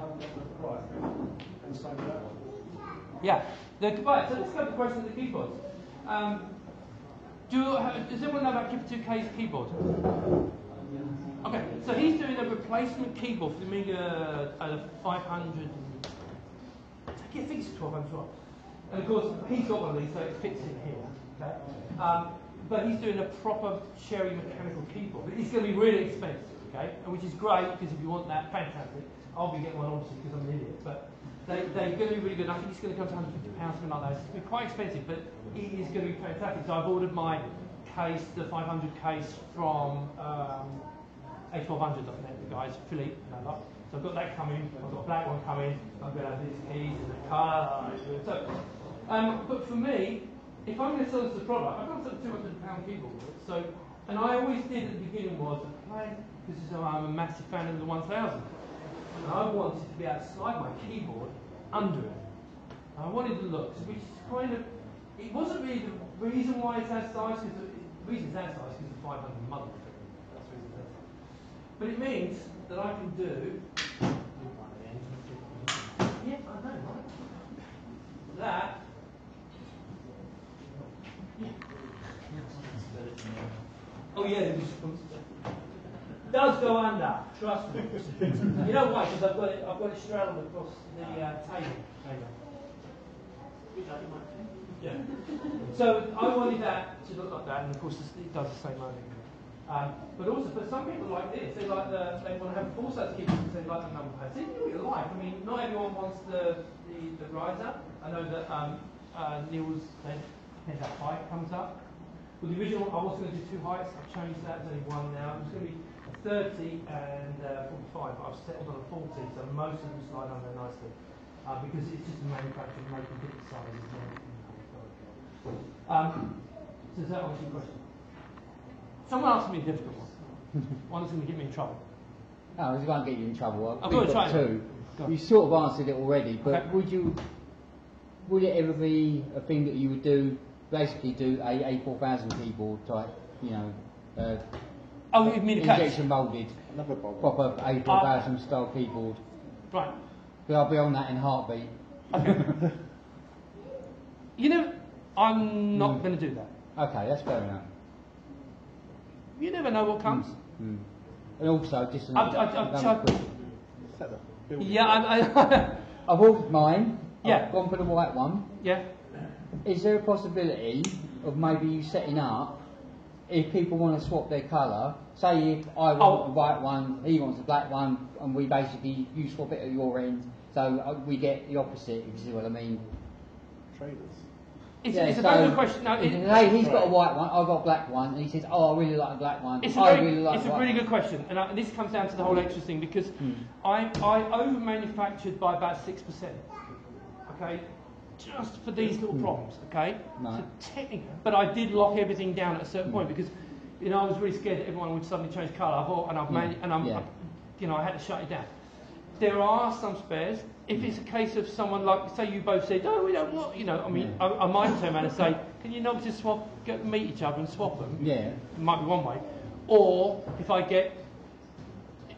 Speaker 5: Right. And same with that one.
Speaker 1: Yeah. Right. So let's go to the question of the keyboards. Does everyone know about Kipper 2K's keyboard? Okay, so he's doing a replacement keyboard for the Amiga 500. I think it's 1200 watts. And of course, he's got one of these, so it fits in here. Okay, but he's doing a proper Cherry mechanical keyboard. But it's going to be really expensive, okay, and which is great because if you want that, fantastic. I'll be getting one obviously because I'm an idiot, but they're going to be really good. I think it's going to come to £150, something like that. It's going to be quite expensive, but it is going to be fantastic. So I've ordered my case, the 500 case from A1200.net, the guys, Philippe, and that. So I've got that coming, I've got a black one coming, I'm going to have these keys and the colour. So, but for me, if I'm going to sell this as a product, I've got a £200 keyboard. So, and I always did at the beginning was play, because I'm a massive fan of the 1000. And I wanted to be able to slide my keyboard under it. And I wanted the looks, which is kind of, it wasn't really the reason why it's that size, because the reason it's that size is the 500 mother. That's the reason it's that size. But it means that I can do, yeah, I know, right? That. Yeah. Oh yeah, it does go under. Trust me. You know why? Because I've got it straddled across the table. Yeah. So I wanted that to look like that, and of course it does the same only. But also, for some people like this, they want to have full size keyboards because they like the number pads. They do what you like. I mean, not everyone wants the riser. I know that Neil's head that height comes up. Well, the original, I was going to do two heights. I've changed that. There's only one now. It's going to be a 30 and 45. But I've settled on a 40, so most of them slide on there nicely because it's just a manufacturer making different sizes. So does that answer your question? Someone asked me a difficult one. One that's going to get me in trouble.
Speaker 6: No, this won't get you in trouble.
Speaker 1: I've got to try
Speaker 6: two.
Speaker 1: Go
Speaker 6: You sort of answered it already, but
Speaker 1: okay.
Speaker 6: would it ever be a thing that you would do, basically do a A4000 keyboard type, you know,
Speaker 1: oh, you mean a case?
Speaker 6: injection moulded, proper A4000 style keyboard?
Speaker 1: Right.
Speaker 6: But I'll be on that in a heartbeat.
Speaker 1: Okay. You know, I'm not going to do that.
Speaker 6: Okay, that's fair enough.
Speaker 1: You never know what comes.
Speaker 6: And also, just
Speaker 1: I've
Speaker 6: I've ordered mine.
Speaker 1: Yeah.
Speaker 6: I've gone for the white one.
Speaker 1: Yeah.
Speaker 6: Is there a possibility of maybe you setting up, if people want to swap their colour, say if I want the white one, he wants the black one, and we basically, you swap it at your end, so we get the opposite, if you see what I mean?
Speaker 3: Traders.
Speaker 1: It's a very good question. No,
Speaker 6: hey, he's got a white one, I've got a black one, and he says, oh, I really like the black one.
Speaker 1: It's a really good question, and this comes down to the whole extra thing, because I over-manufactured by about 6%, okay, just for these little problems, okay?
Speaker 6: Right.
Speaker 1: So but I did lock everything down at a certain point, because, you know, I was really scared that everyone would suddenly change colour. I had to shut it down. There are some spares. If it's a case of someone like, say you both said, oh, we don't want, you know, I mean, I might turn around and say, can you not just meet each other and swap them?
Speaker 6: Yeah.
Speaker 1: It might be one way. Or if I get,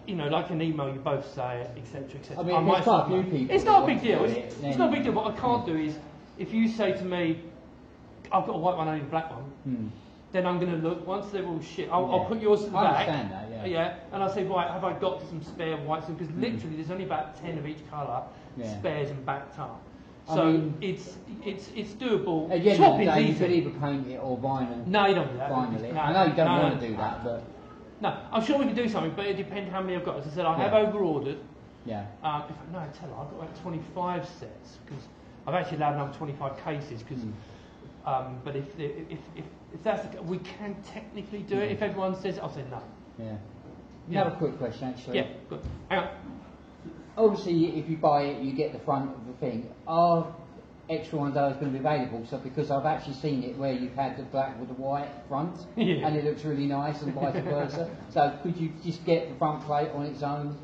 Speaker 1: you know, like an email, you both say it, etc., etc.
Speaker 6: I mean, there's quite a few people.
Speaker 1: It's not a big deal. It's not a big deal. What I can't do is, if you say to me, I've got a white one, I need a black one, then I'm going to look, once they're all shit, I'll put yours to the back.
Speaker 6: I understand that,
Speaker 1: yeah. And I'll say, right, have I got some spare whites? Because literally there's only about 10 of each colour, spares and backed up.
Speaker 6: I
Speaker 1: So
Speaker 6: mean,
Speaker 1: it's doable.
Speaker 6: at the end of the
Speaker 1: Swapping's
Speaker 6: day, you
Speaker 1: easy.
Speaker 6: could either paint it or vinyl.
Speaker 1: No, you don't do that.
Speaker 6: Vinyl it.
Speaker 1: No,
Speaker 6: I know you don't
Speaker 1: no,
Speaker 6: want
Speaker 1: no.
Speaker 6: to do that, but
Speaker 1: No, I'm sure we can do something, but it depends how many I've got. As I said, I have
Speaker 6: Yeah.
Speaker 1: over-ordered.
Speaker 6: yeah.
Speaker 1: In fact, no, I tell you, I've got like 25 sets because I've actually allowed another 25 cases. Because, but if that's the, we can technically do it. If everyone says, I'll say no.
Speaker 6: Yeah.
Speaker 1: Yeah.
Speaker 6: Another quick question, actually.
Speaker 1: Yeah, good. Hang on.
Speaker 6: Obviously, if you buy it, you get the front of the thing. Are extra ones always going to be available? So, because I've actually seen it where you've had the black with the white front,
Speaker 1: Yeah.
Speaker 6: and it looks really nice, and vice versa. So, could you just get the front plate on its own,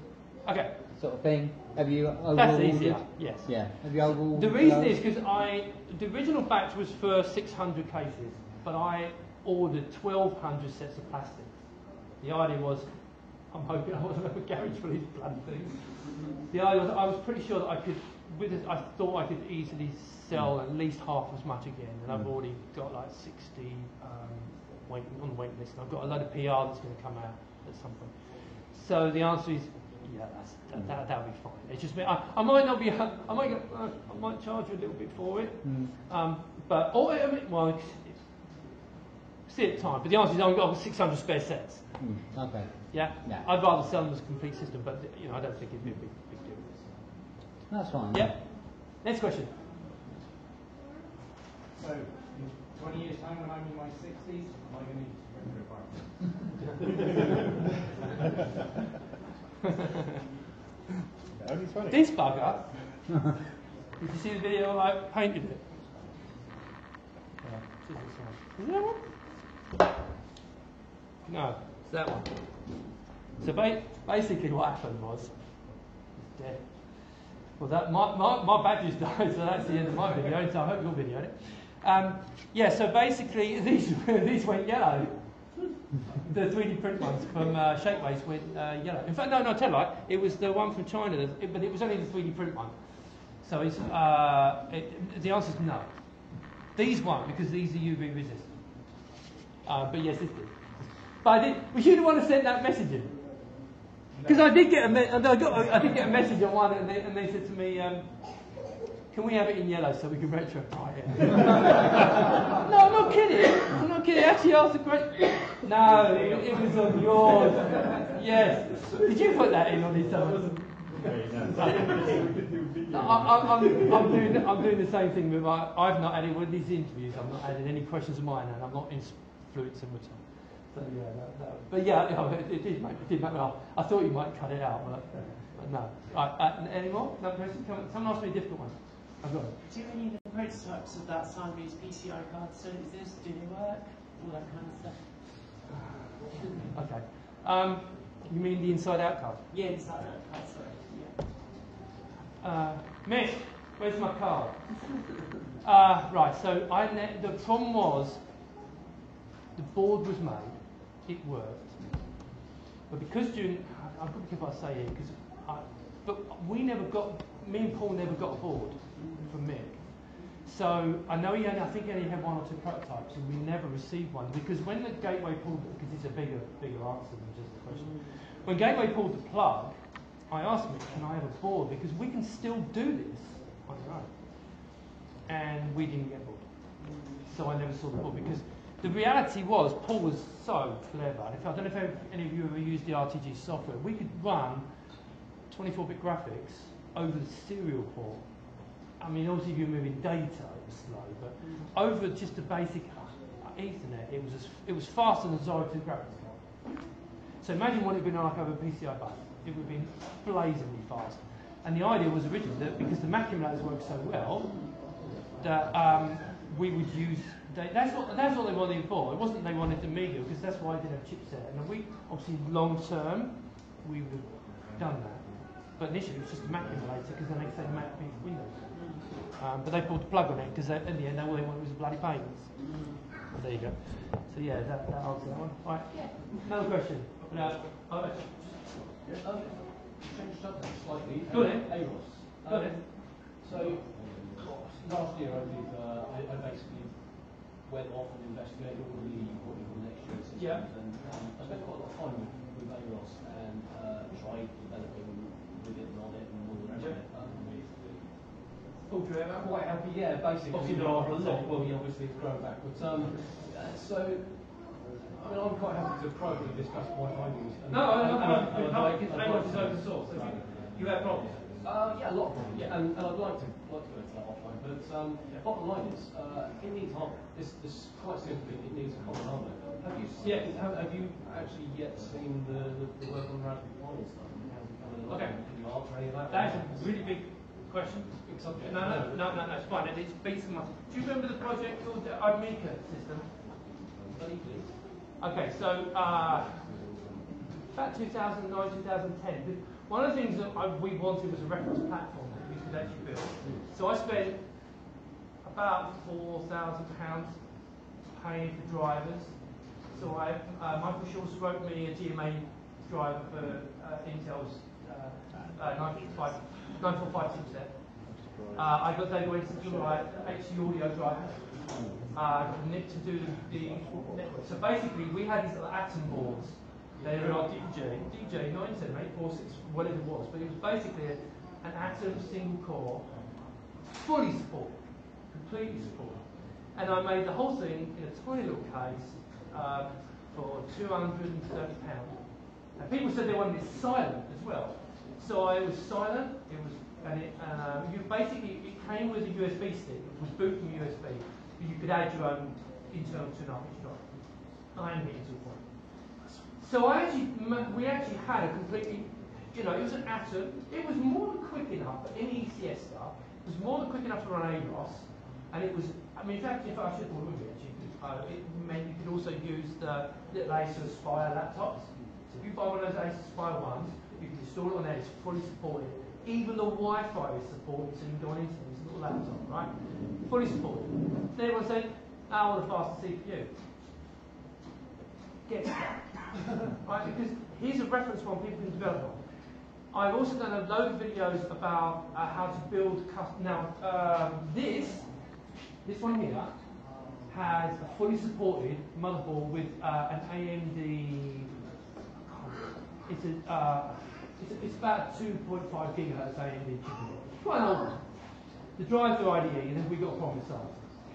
Speaker 1: Okay,
Speaker 6: sort of thing? Have you overall
Speaker 1: that's easier.
Speaker 6: ordered?
Speaker 1: Yes.
Speaker 6: Yeah. Have you overall?
Speaker 1: The reason is because the original batch was for 600 cases, but I ordered 1,200 sets of plastics. The idea was, I'm hoping I wasn't a garage for these bloody things. The idea was, I was pretty sure that I could, with it, I thought I could easily sell at least half as much again, and I've already got like 60 on the wait list, and I've got a load of PR that's going to come out at some point. So the answer is, yeah, that'll be fine. It's just I might not be, I might charge you a little bit for it, but see at the time. But the answer is I've got 600 spare sets.
Speaker 6: Okay.
Speaker 1: Yeah?
Speaker 6: Yeah.
Speaker 1: I'd rather sell them as a complete system, but I don't think it'd be a big deal.
Speaker 6: That's fine.
Speaker 1: Yeah. Next question.
Speaker 5: So, in 20 years' time, when I'm in my 60s, am I going to need to rent an apartment?
Speaker 3: Only 20.
Speaker 1: This bugger. Did you see the video I painted it? Is it that one? No, it's that one. So basically what happened was, it's dead. Well, that my battery's died, so that's the end of my video, so I hope you're videoing it. Yeah, so basically these went yellow. The 3D print ones from Shapeways went yellow. In fact, no, tell you what, it was the one from China, but it was only the 3D print one. So it's, the answer is no. These won't, because these are UV resistant. But yes, this did. But we should have want to send that message in. Because I did get a message on one, and they said to me, can we have it in yellow so we can retrofit it? No, I'm not kidding. I'm not kidding. Actually asked the question. No, it was on yours. Yes. Did you put that in on his own? I'm doing the same thing with I've not added with these interviews. I've not added any questions of mine, and I'm not influencing with them. So yeah, but yeah, it did make me laugh. I thought you might cut it out, but no. Any more? No questions? Someone asked me a difficult one. I've got it.
Speaker 7: Do any of the prototypes of that Siamese PCI cards still exist? Do they work? All that kind of stuff.
Speaker 1: Okay. You mean the inside-out card?
Speaker 7: Yeah, inside out cards, sorry. Yeah.
Speaker 1: Mick, where's my card? Right, so the problem was the board was made, it worked, but because I'm going to be careful what I say here, but me and Paul never got a board from Mick. So I know I think he only had one or two prototypes, and we never received one, because when the Gateway pulled it, because it's a bigger answer than just the question. When Gateway pulled the plug, I asked Mick, can I have a board? Because we can still do this on our own. And we didn't get a board. So I never saw the board, because the reality was, Paul was so clever. And I don't know if any of you ever used the RTG software. We could run 24-bit graphics over the serial port. I mean, obviously if you're moving data, it was slow, but over just the basic Ethernet, it was faster than Zorro 2 graphics card. So imagine what it would have been like over PCI bus. It would have been blazingly fast. And the idea was originally that because the Mac emulators work so well, that we would use. That's what they wanted it for. It wasn't they wanted the Amiga, because that's why I didn't have chipset. And we obviously long term we would have done that. But initially it was just a Mac emulator, because then they say Mac beat Windows. But they pulled the plug on it because in the end all they wanted was bloody payments. Well, there you go. So yeah, that answers that one. Right. Another question.
Speaker 5: Change subject slightly.
Speaker 1: Go ahead.
Speaker 5: AROS.
Speaker 1: Go ahead.
Speaker 5: So last year I basically went off and investigated all the what you call next gen systems,
Speaker 1: Yeah.
Speaker 5: and I spent quite a lot of time with AROS and tried developing with it and on it and all the rest of it.
Speaker 1: Oh, Audrey?
Speaker 5: Quite happy, yeah, basically.
Speaker 1: Obviously there are a lot.
Speaker 5: Well, yeah, obviously it's grown back. But, so, I mean, I'm quite happy to privately discuss my findings.
Speaker 1: No, I can't, because AWOS is open source. So if you have problems.
Speaker 5: Yeah, a lot of them, yeah, and I'd like to go into that offline, but bottom line is, it needs hardware. This quite simply, it needs a common hardware. Have you actually yet seen the work on Raspberry Pi and stuff?
Speaker 1: Okay.
Speaker 5: Can you answer any of that?
Speaker 1: That's a really big question.
Speaker 5: Big subject.
Speaker 1: No, it's fine. It's basic math. Do you remember the project called the Amica system?
Speaker 5: Vaguely.
Speaker 1: Okay, so about 2009, 2010. One of the things that we wanted was a reference platform that we could actually build. So I spent about £4,000 paying for drivers. So Michael Schultz wrote me a GMA driver for Intel's 945 chipset. I got David Winston to write HD audio drivers. I got Nick to do the network. So basically, we had these little Atom boards. They were on DJ 97846, whatever it was, but it was basically an Atom single core, fully supported, completely supported. And I made the whole thing in a tiny little case for £230. And people said they wanted it silent as well. So it was silent. It was, and it came with a USB stick. It was boot from USB. But you could add your own internal 2.5-inch drive. I am getting to the point. So we actually had a completely, it was an Atom. It was more than quick enough for any ECS stuff. It was more than quick enough to run AROS. And it was, in fact, if I should have it actually, it meant you could also use the little Acer Aspire laptops. So if you buy one of those Acer Aspire ones, you can install it on there, it's fully supported. Even the Wi-Fi is supported, so you can go on into this little laptop, right? Fully supported. Then everyone said, I want a faster CPU. Get that. Right, because here's a reference one people can develop on. I've also done a load of videos about how to build custom. Now, this one here has a fully supported motherboard with an AMD. It's about 2.5 gigahertz AMD chip. Quite an old one. The drives are IDE, and then we've got a problem with size.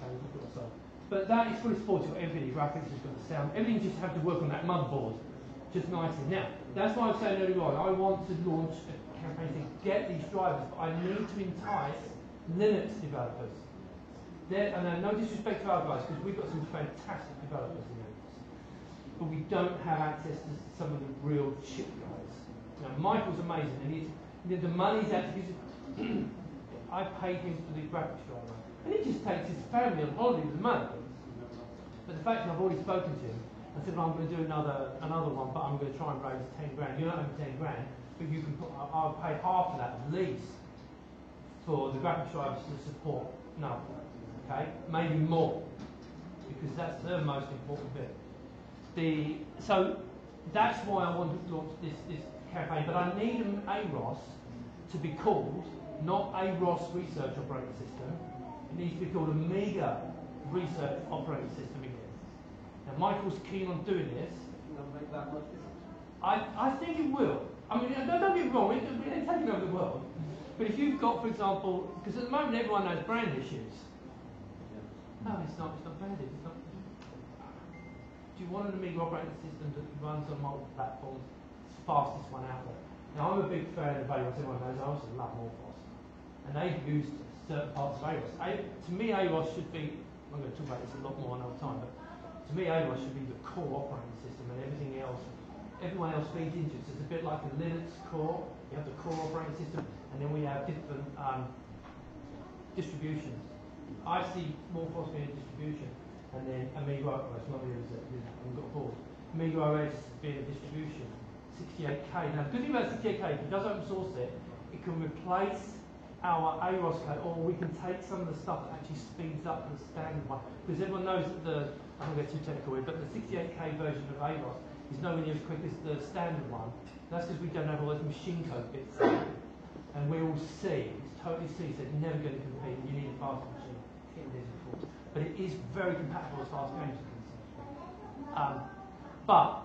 Speaker 1: Okay, we've got size. But that is fully supported. Got NVIDIA graphics, it's got the sound. Everything just have to work on that motherboard just nicely. Now, that's why I was saying earlier on, I want to launch a campaign to get these drivers, but I need to entice Linux developers. And no disrespect to our guys, because we've got some fantastic developers in Linux. But we don't have access to some of the real chip guys. Now, Michael's amazing, and the money's actually. I paid him for the graphics driver, and he just takes his family on holiday with the money. But the fact that I've already spoken to him, I said, well, I'm going to do another one, but I'm going to try and raise 10 grand. You're not over 10 grand, but you can put. I'll pay half of that at least for the graphics drivers to support. No, okay, maybe more, because that's the most important bit. So that's why I want to launch this campaign, but I need an AROS to be called not AROS Research Operating System. It needs to be called Amiga Research Operating System again. Now Michael's keen on doing this. I think it will. Don't get me wrong, it ain't taking over the world. But if you've got, for example, because at the moment everyone knows brand issues. No, it's not branded. It's not. Do you want an Amiga operating system that runs on multiple platforms? It's the fastest one out there. Now, I'm a big fan of AROS. Everyone knows I also love Morphos. And they've used certain parts of AROS. To me, AROS should be, I'm going to talk about this a lot more another time, but to me, AROS should be the core operating system, and everyone else feeds into it. So it's a bit like a Linux core. You have the core operating system, and then we have different distributions. I see Morphos being a distribution, and then Amiga OS, not the others that haven't got board. Amiga OS being a distribution. 68K. Now, the good thing about 68K, if it does open source it can replace our AROS code, or we can take some of the stuff that actually speeds up the standard one. Because everyone knows that I don't get too technical here, but the 68K version of AROS is nowhere near as quick as the standard one. That's because we don't have all those machine code bits. And we're all C, it's totally C, so it's never going to compete. You need a faster machine. But it is very compatible as far as games are concerned. But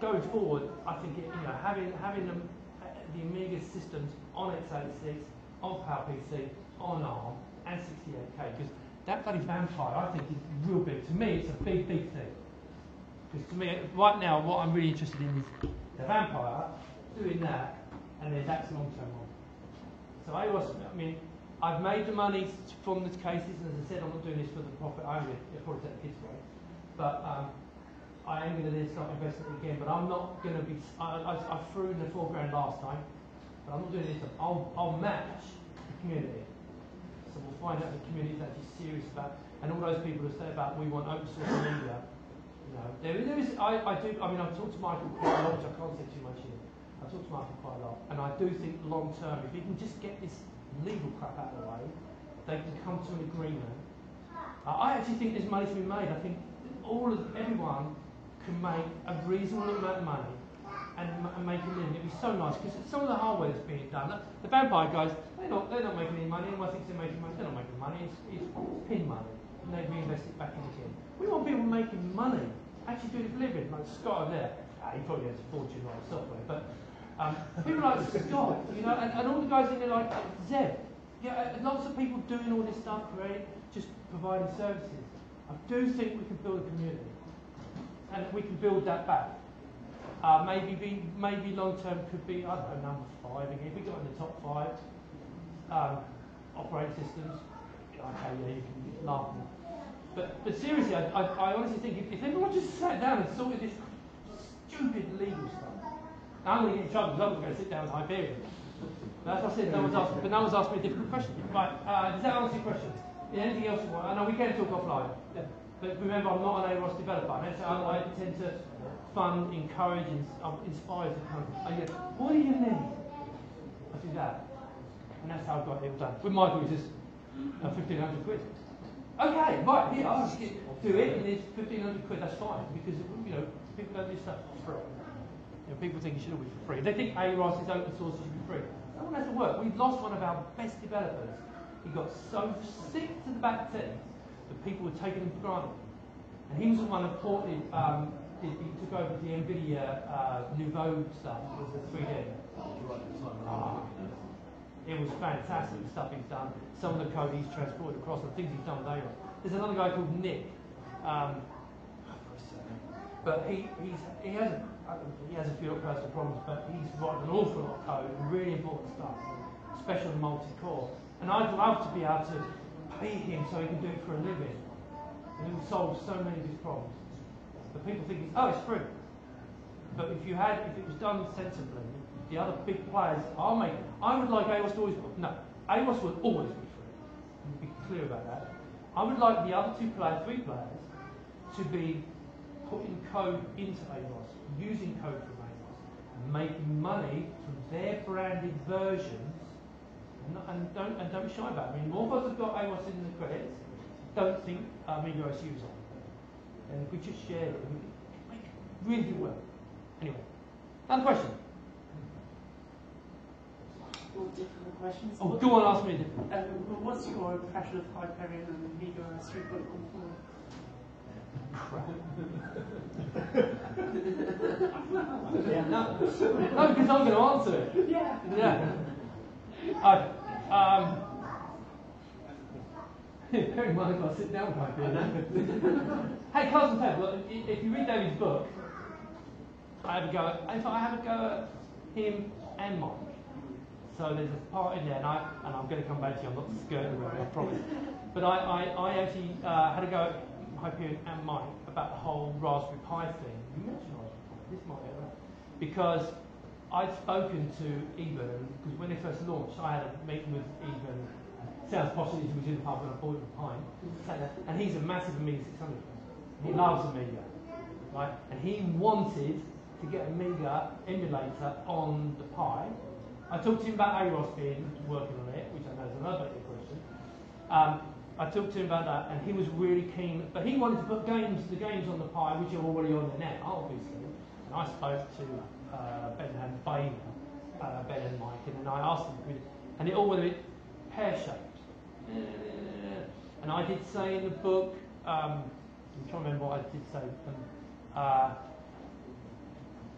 Speaker 1: going forward, I think having the Amiga systems on x86 of PowerPC on ARM and 68K, because that bloody vampire, I think, is real big. To me, it's a big, big thing. Because to me, right now, what I'm really interested in is the vampire doing that, and then that's long-term on. So I mean, I've made the money from these cases, and as I said, I'm not doing this for the profit only. It'll probably take the kids away. But I am going to then start investing again. But I'm not going to be. I threw in the £4 grand last time, but I'm not doing this. I'll match the community. So we'll find out the community is actually serious about, and all those people who say about we want open source media. You know, there is. I do. I mean, I've talked to Michael quite a lot, which I can't say too much here. I've talked to Michael quite a lot, and I do think long term, if we can just get this legal crap out of the way, they can come to an agreement. I actually think there's money to be made. I think everyone can make a reasonable amount of money and make a living. It'd be so nice because some of the hardware that's being done. The vampire guys, they're not making any money. Anyone thinks they're making money? They're not making money. It's pin money, and they reinvest it back in again. We want people making money, actually doing it for a living. Like Scott over there, he probably has a fortune on software, but people like Scott, you know, and all the guys in there like Zeb. Yeah, lots of people doing all this stuff, right? Just providing services. I do think we can build a community, and we can build that back. Maybe long term could be, I don't know, number 5 again. If we got in the top 5 operating systems, okay, yeah, you can laugh at it. But seriously, I honestly think if everyone just sat down and sorted this stupid legal stuff, now I'm going to get in trouble because I'm going to sit down with Hyperion. That's what I said. No one's asked me a difficult question. Right? Does that answer your question? Anything else you want? I know we can talk offline. Yeah. But remember, I'm not an AROS developer. So I tend to fund, encourage, and inspire the company. What do you need? I do that. And that's how I got it all done. With Michael, it's just 1,500 quid. Okay, right, here, I'll just do it, and it's 1,500 quid, that's fine. Because, you know, people don't do stuff for free. You know, people think it should all be for free. They think AROS is open source, it should be free. That one has to work. We've lost one of our best developers. He got so sick to the back teeth that people were taking him for granted. And he was the one that ported, he took over the NVIDIA Nouveau stuff, it was the 3D. It was fantastic, the stuff he's done. Some of the code he's transported across, the things he's done with AROS. There's another guy called Nick. But he has a few personal problems, but he's writing an awful lot of code and really important stuff, especially multi-core. And I'd love to be able to pay him so he can do it for a living. And it would solve so many of his problems. But people think, it's free. But if it was done sensibly, the other big players are making. I would like AROS to always. No, AROS would always be free. Be clear about that. I would like the other 3 players, to be putting code into AROS, using code from AROS, making money from their branded versions. And don't be shy about it. I mean, more of us have got AROS in the credits. Don't think AmigaOS use on. And if we just share it, we can make it really do well. Anyway, another question.
Speaker 7: All different questions.
Speaker 1: Oh, go on, ask me a different.
Speaker 7: What's your impression of Hyperion and AmigaOS 3.14?
Speaker 1: Crap. No, because I'm going to answer it. Yeah. Bear in mind, I've got to sit down with Hyperion. Hey, Carson Ted, well, if you read David's book, I have a go at him and Mike. So there's a part in there, and I'm going to come back to you. I'm not skirting around, I promise. But I actually had a go at Hyperion and Mike about the whole Raspberry Pi thing. You mentioned Raspberry Pi. This might be right. Because I'd spoken to Eben, because when they first launched, I had a meeting with Eben. Sounds posh, he was in the pub when I bought him a pint. And he's a massive Amiga 600 fan. He loves Amiga, right? And he wanted to get Amiga emulator on the Pi. I talked to him about AROS working on it, which I know is another big question. I talked to him about that, and he was really keen. But he wanted to put the games on the Pi, which are already on there now, obviously. And I spoke to Ben and Baylor, Ben and Mike, and then I asked him, and it all went a bit pear-shaped. And I did say in the book, I'm trying to remember what I did say.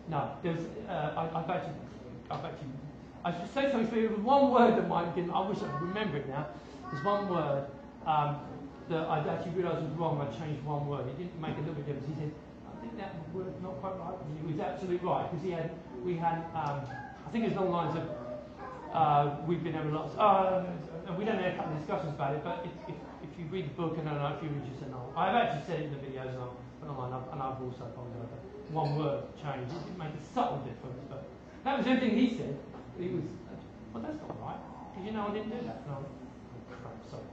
Speaker 1: No, there's. I've actually I should say something for you. There was one word that Mike didn't. I wish I could remember it now. There's one word that I actually realised was wrong. I changed one word. It didn't make a little bit of difference. He said, "I think that word's not quite right." And he was absolutely right because we had. I think it was along the lines of we've been having lots. And we don't have a couple of discussions about it. But if you read the book, and I don't know if you're interested, I've actually said it in the videos and I've also apologised. One word change. It didn't make a subtle difference, but that was everything he said. He was, well, that's not right, because I didn't do that. No, crap, sorry.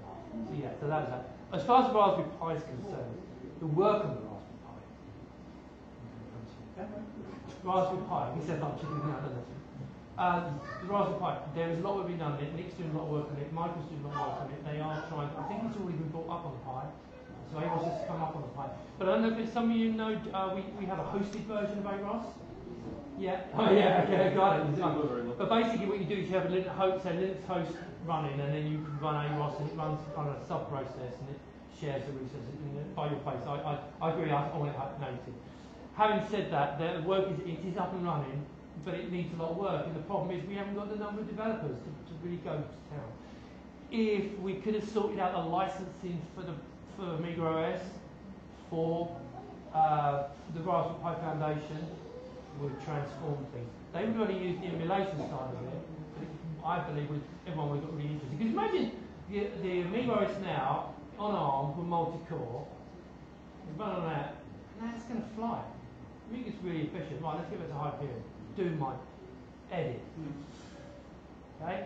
Speaker 1: So yeah, so that was that. As far as the Raspberry Pi is concerned, the work on the Raspberry Pi, he said, I'm chicken out, doesn't it? The Raspberry Pi, there is a lot of work being done on it. Nick's doing a lot of work on it. Michael's doing a lot of work on it. They are trying. I think it's already been brought up on the Pi. So AROS has come up on the Pi. But I don't know if some of you know, we have a hosted version of AROS. Yeah. Oh yeah. Okay. Got it. But basically, what you do is you have a Linux host running, and then you can run AROS, and it runs on a sub process, and it shares the resources by your place. I agree. I want it native. Having said that, the work is up and running, but it needs a lot of work. And the problem is we haven't got the number of developers to really go to town. If we could have sorted out the licensing for Amiga OS for the Raspberry Pi Foundation, would transform things. They would only use the emulation side of it, but I believe everyone would have got really interested. Because imagine the Amiga OS now on ARM with multi-core, you run on that, and that's going to fly. Amiga's really efficient. Right, let's give it to Hyperion. Do my edit. Okay?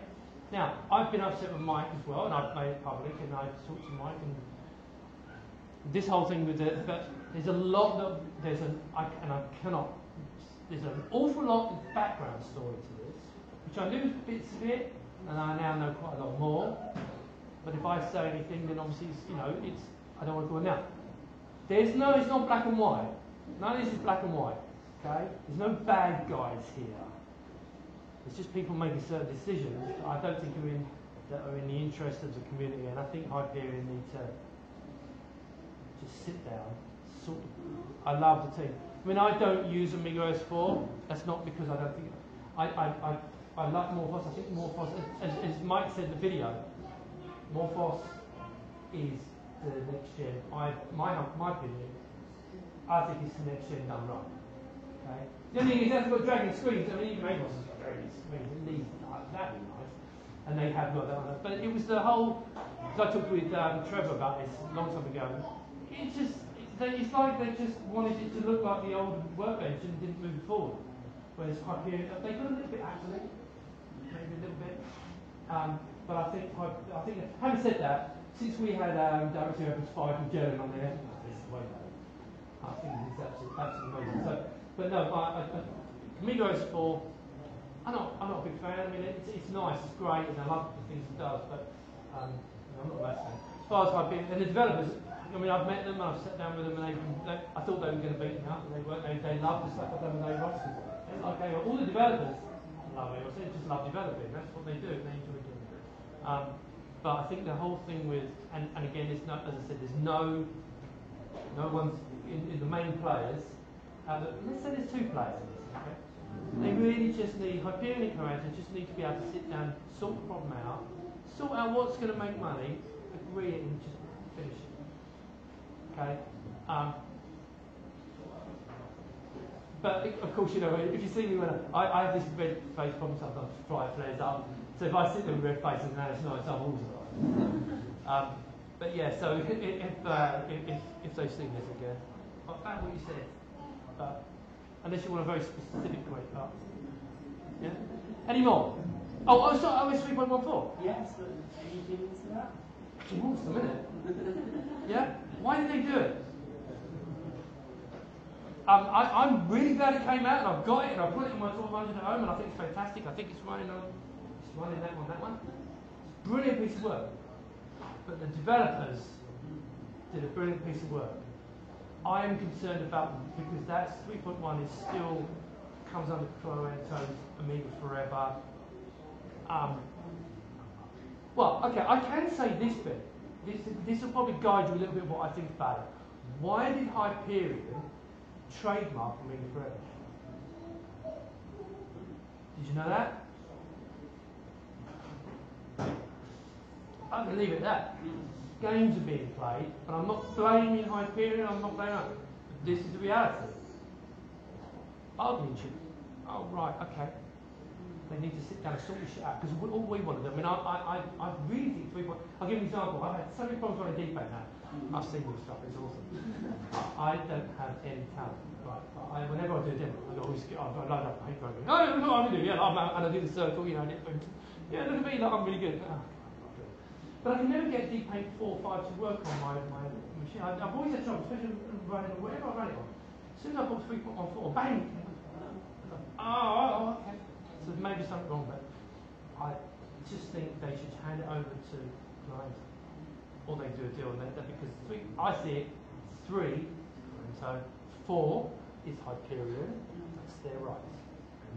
Speaker 1: Now, I've been upset with Mike as well, and I've made it public, and I've talked to Mike, and this whole thing with it, but there's a lot that, there's an awful lot of background story to this, which I knew bits of it, and I now know quite a lot more. But if I say anything, then obviously it's I don't want to go on now. It's not black and white. None of this is black and white. Okay? There's no bad guys here. It's just people making certain decisions that I don't think are in the interest of the community, and I think Hyperion need to just sit down. I love the team. I mean, I don't use Amiga OS 4. That's not because I don't think. I love Morphos. I think Morphos, as Mike said in the video, Morphos is the next gen. My opinion, I think it's the next gen done right. Okay. The only thing is that's got dragging screens. I mean, even Morphos has got dragging screens. It needs that'd be nice. And they have got that on. But it was the whole. Because I talked with Trevor about this a long time ago. It's like they just wanted it to look like the old workbench and didn't move forward. Whereas Hyperion, they got a little bit actually, maybe a little bit. But I think, having said that, since we had Directory Opens 5 with Jelen on there, this is way better. I think it's absolutely amazing. So, but no, Amiga OS 4, I'm not a big fan. I mean, it's nice, it's great, and I love the things it does, but I'm not that fan. As far as Hyperion, and the developers, I mean, I've met them and I've sat down with them, and I thought they were going to beat me up, and they weren't. They loved the stuff I've done with AROS. Okay, well, all the developers love AROS. They just love developing. That's what they do. They enjoy doing it. But I think the whole thing with, and again, as I said, there's no one's in the main players. Let's say there's 2 players in this. Okay? They really just need Hyperion and Caranta just need to be able to sit down, sort the problem out, sort out what's going to make money, agree it, and just finish it. Okay, but of course, if you see me when I have this red face problem sometimes, fly flares up. So if I sit there with red face and it's nice, I'm always alive. But yeah, so if they've seen this again, I found what you said. But unless you want a very specific quick part. Yeah. Any more? Oh, sorry, OS 3.14.
Speaker 7: Yes, but anything into that?
Speaker 1: She wants a minute. Yeah? Why did they do it? I'm really glad it came out, and I've got it, and I've put it in my 1200 at home, and I think it's fantastic. I think it's running that one. It's a brilliant piece of work. But the developers did a brilliant piece of work. I am concerned about them because that's 3.1 is still comes under Clorento's Amiga Forever. Well, okay, I can say this bit. This will probably guide you a little bit what I think about it. Why did Hyperion trademark Amiga Forever? Did you know that? I can leave it at that. Games are being played, and I'm not blaming Hyperion, I'm not blaming. This is the reality. Bargaining chip. Oh, right, okay. They need to sit down and sort this shit out, because all we want to do, I mean, I really think 3 points. I'll give you an example. I've had so many problems on a D-pad now. I've seen this stuff, it's awesome. I don't have any talent. Right? Whenever I do a demo, I always get, I load up a paper and go, oh, look what I'm going to do, yeah, and I do the circle, you know, and yeah, look at me, like, I'm really good. Oh, but I can never get D-Paint 4 or 5 to work on my machine. I've always had trouble, especially running on whatever I run it on. As soon as I put 3.14, bang! Oh, okay. So there may be something wrong, but I just think they should hand it over to clients, or they do a deal on that because I see it 3, so 4 is Hyperion, that's their rights.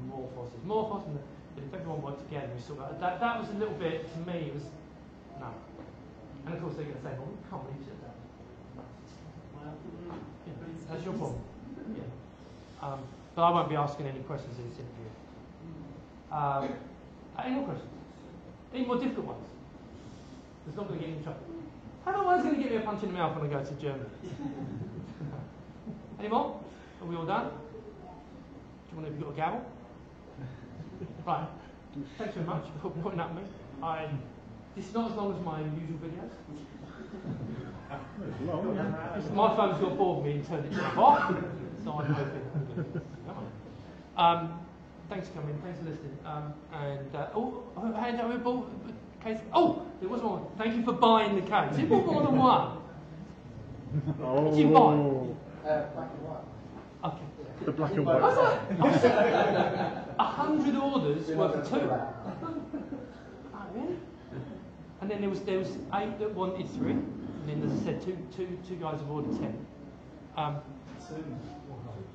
Speaker 1: And Morphos is Morphos, and if everyone worked together, we saw that. That was a little bit, to me, it was no. And of course they're going to say, well, we can't believe you said that.
Speaker 7: Well,
Speaker 1: Yeah, that's your problem. Yeah. But I won't be asking any questions in this interview. Any more questions? Any more difficult ones? It's not going to get me in trouble. How about one's going to give me a punch in the mouth when I go to Germany? Any more? Are we all done? Do you want to have got a gavel? Right. Thanks very much for putting up with me. This is not as long as my usual videos.
Speaker 3: It's long, yeah.
Speaker 1: My phone's got bored of me and turned it off. So I'm hoping. Thanks for coming. Thanks for listening. Hand over ball case. Oh, there was one. Thank you for buying the case. You bought more than one.
Speaker 3: Oh.
Speaker 1: What did you buy?
Speaker 7: black and white.
Speaker 1: Okay.
Speaker 3: The black and white.
Speaker 1: 100 orders worth of 2. Oh, really? And then there was 8 that wanted 3. And then, as I said, two guys have ordered 10.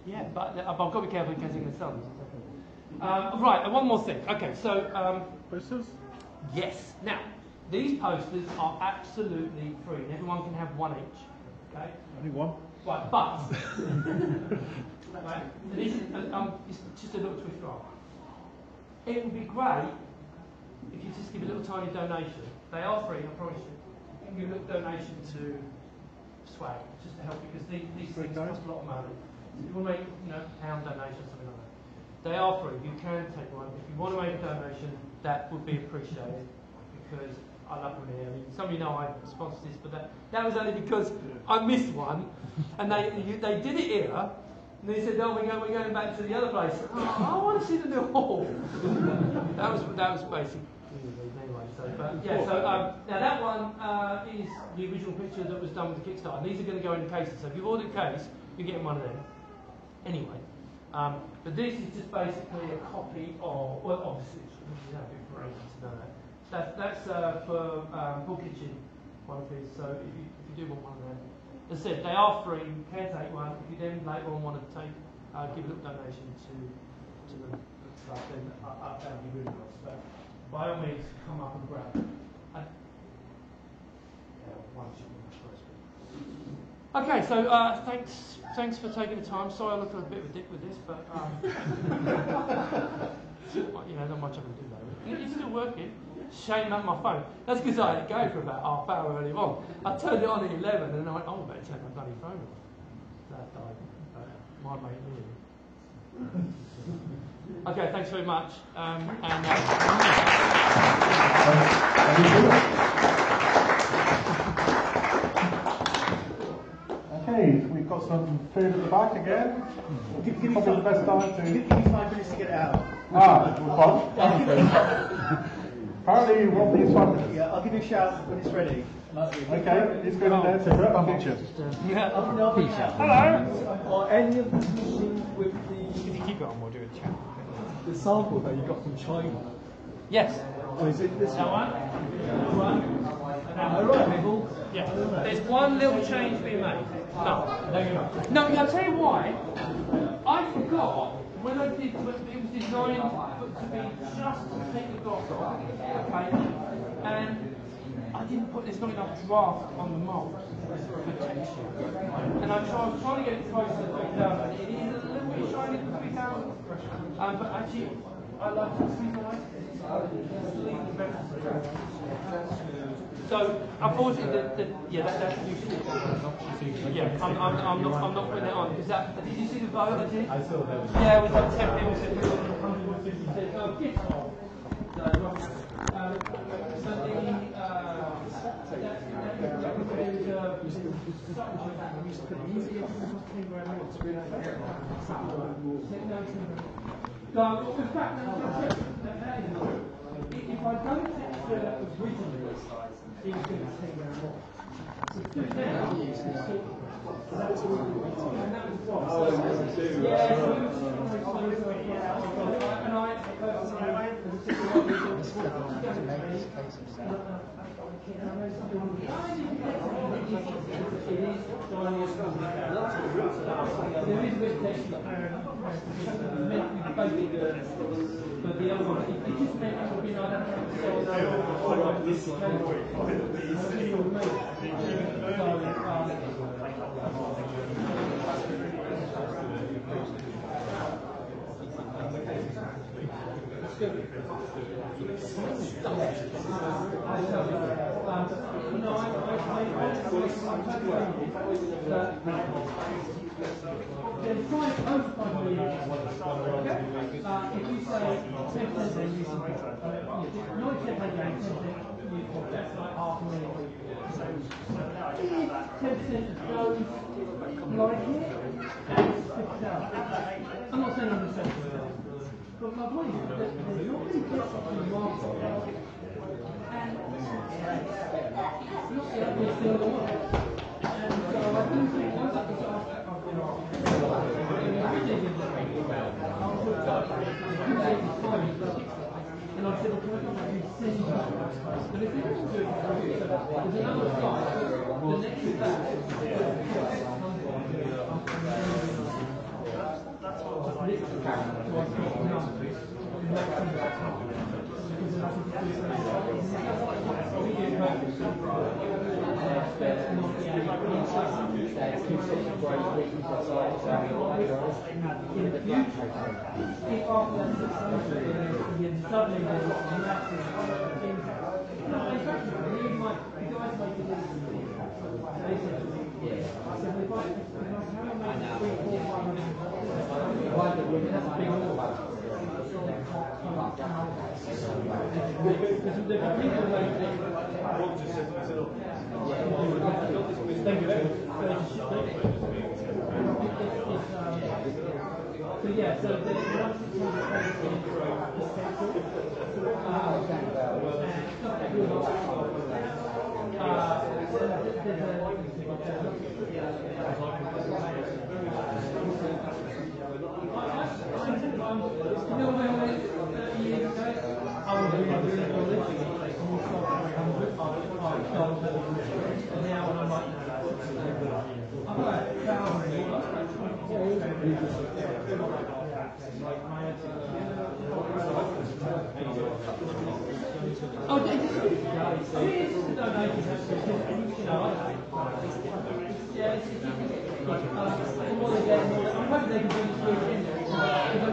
Speaker 1: Yeah, but I've got to be careful in case I'm going to sell them. Right, and one more thing. Okay, so
Speaker 3: Posters?
Speaker 1: yes. Now, these posters are absolutely free, and everyone can have one each. Okay.
Speaker 3: Only one?
Speaker 1: Right, but right, so this is, it's just a little twist roll. It would be great if you just give a little tiny donation. They are free, I promise you. You can give a little donation to Swag, just to help, because these things cost a lot of money. So if you want to make, £1 donation or something like that. They are free. You can take one. If you want to make a donation, that would be appreciated, because I love them here. I mean, some of you know I sponsored this, but that was only because I missed one, and they did it here, and they said, "Oh, we're going back to the other place." Oh, I want to see the new hall. that was basically anyway. So, but yeah. So now that one is the original picture that was done with the Kickstarter. And these are going to go in the cases. So if you've ordered a case, you're getting one of them. Anyway. But this is just basically a copy of, well, obviously, it's a bit great to know that. That's for Paul Kitchen qualities, so if you do want one of them. As I said, they are free, you can take one. If you then later on want to give a little donation to the stuff, then that would be really nice. But by all means, come up and grab it. Okay, so thanks for taking the time. Sorry I look a bit of a dick with this, but not much I can do though. It's still working. Shame about my phone. That's because I had it going for about half hour earlier on. I turned it on at 11 and I went, oh, I better turn my bloody phone off. That died. My mate really. Okay, thanks very much.
Speaker 3: Okay, we've got some food at the back again.
Speaker 4: Give me
Speaker 3: Probably the best time to...
Speaker 4: Give me 5 minutes to get it out.
Speaker 3: Apparently you want these 5 minutes.
Speaker 4: Yeah, I'll give you a shout when it's ready.
Speaker 3: Okay, it's good in there to grab a picture.
Speaker 1: Hello.
Speaker 8: Are any of these machines with
Speaker 1: If you keep it on, we'll do a chat.
Speaker 8: the sample that you got from China?
Speaker 1: Yes.
Speaker 8: Or is it this
Speaker 1: That one? That one?
Speaker 8: Oh, right, they've all...
Speaker 1: Yeah. There's one little change being made. No, you're not. No, I'll tell you why. I forgot when it was designed to be just to take the gloss off. Okay. And I didn't put, there's not enough draft on the mould for texture. And I was trying to get it closer to 3000. It is a little bit shiny for 3000. But actually, I like to see so unfortunately, that's yeah. I'm not putting it on because that. Did you see the vote I did? I saw that. Yeah, it was like 10 people said we got 156. Oh, get off. If I don't take the original, it's going to take very long. But the other one, it just meant it would be like they're trying to overfund me. If you say 10% then you should 90% that's like $500,000. If 10% goes like it, it's $50,000. I'm not saying I'm the same, but my point is that there's not many bits in the market, and not yet we're still the one. And so I do think once I start and I said, well, can I do send you? But if they don't do it, there's another slide. The next is that. In the future, if after that 6 months, suddenly there's a massive impact. No, in fact, the guys make it easy. They said to me, I said, if I have a 3, 4, 500, that's a big order. Thank you very much. So yeah, so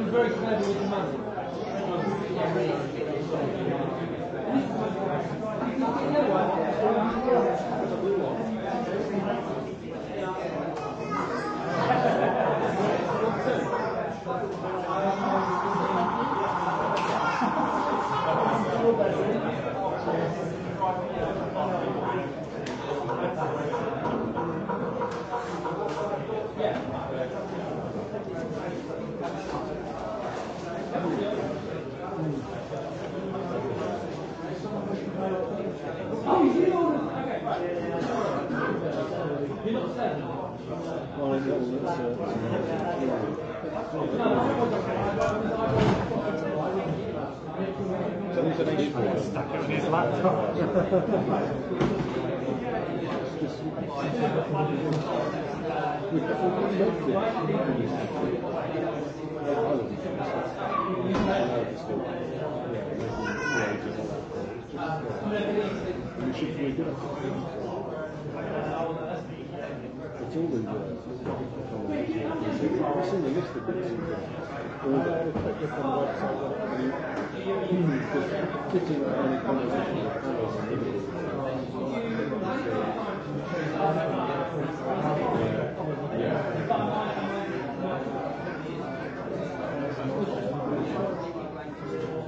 Speaker 1: the very clever with the money. Oh, you did order? Okay, right. You're not selling?
Speaker 3: Well, I know that's stuck on his laptop.
Speaker 9: It's all in there. It's in the list of bits in there. All there. Click on the website. Just fitting any conversation with panels and everything.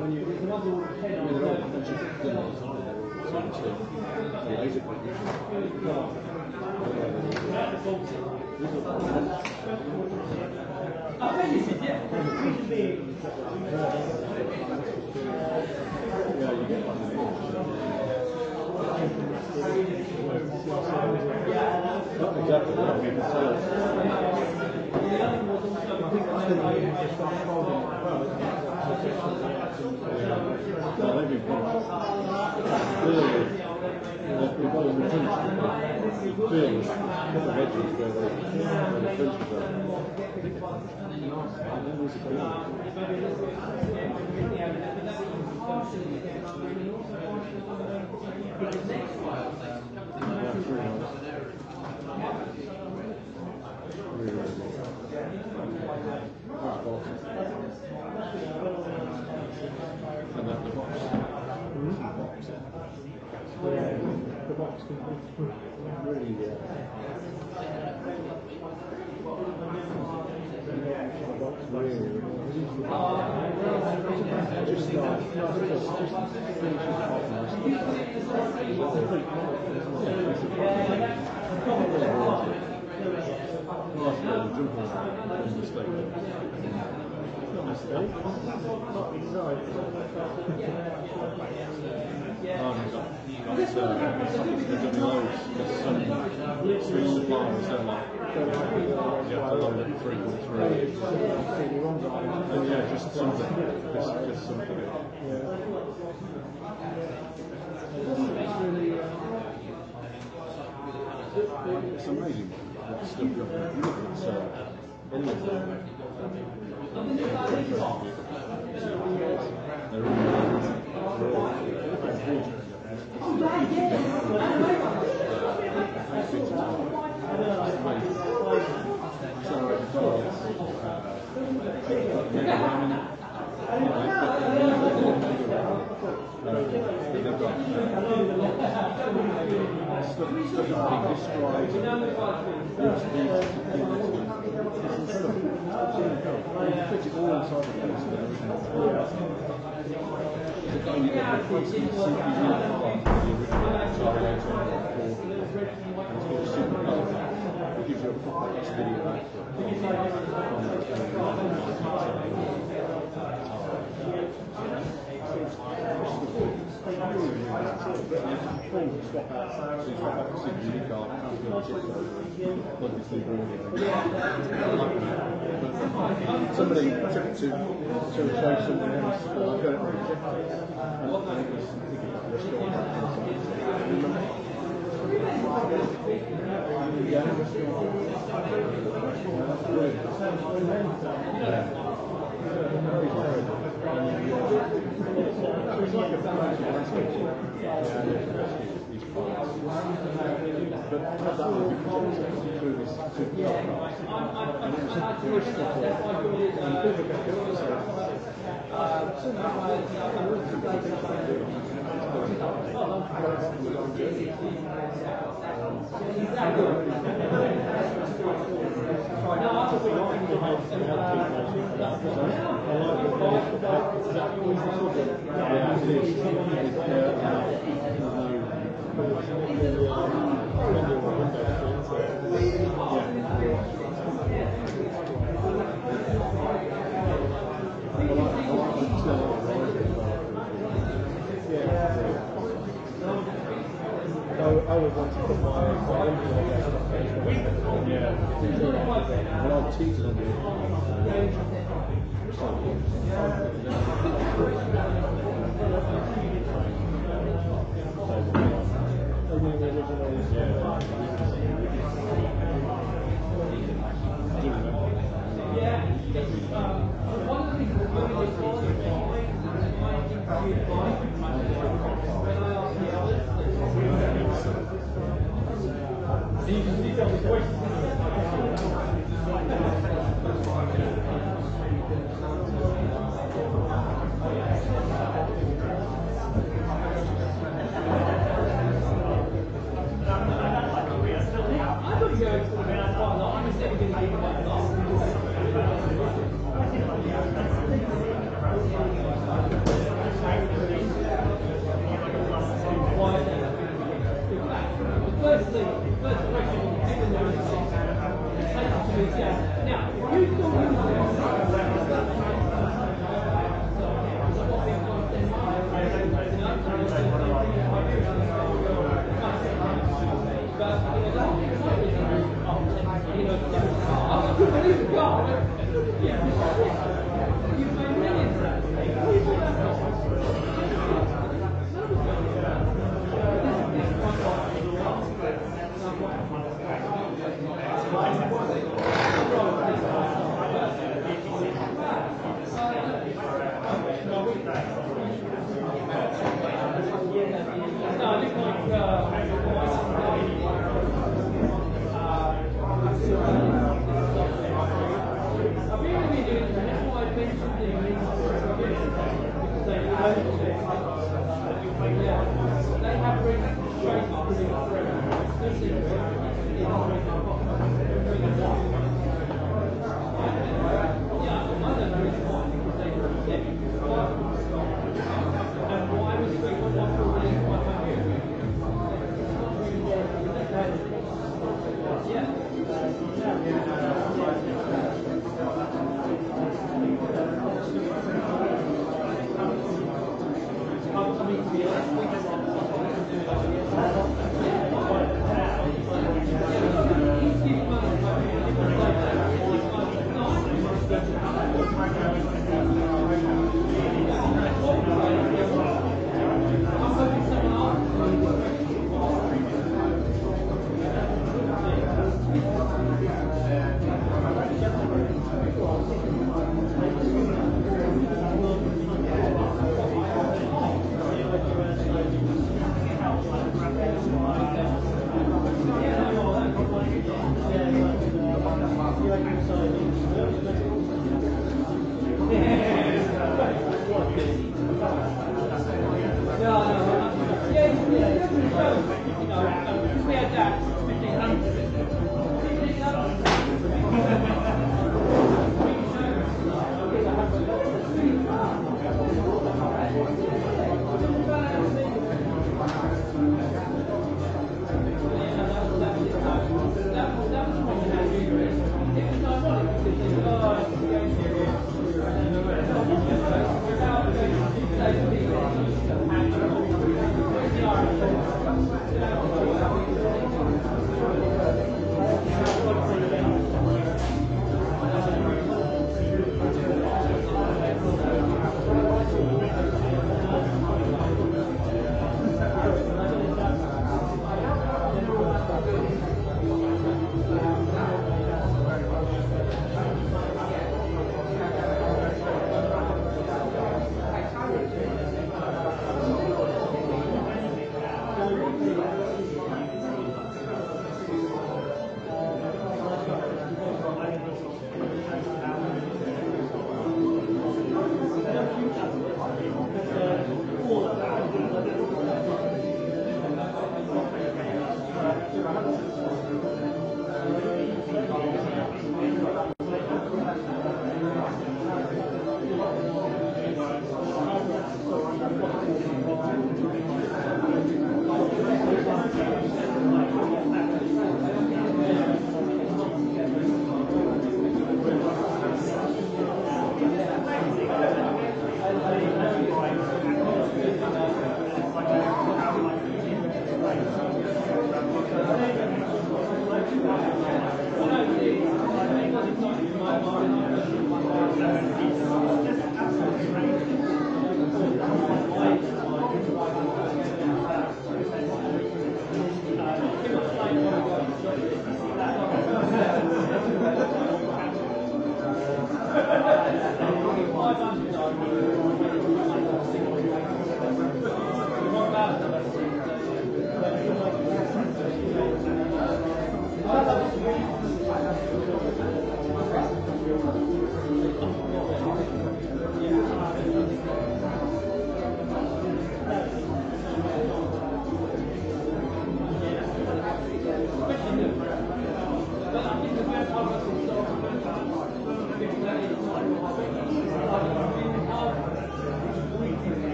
Speaker 9: When you not exactly what we can the box can really just something. Just something. It's amazing what stuff you look at any of them. Somebody took it to show something else. I got it rejected. And it was restored back I would want to put my and I'll teach it on the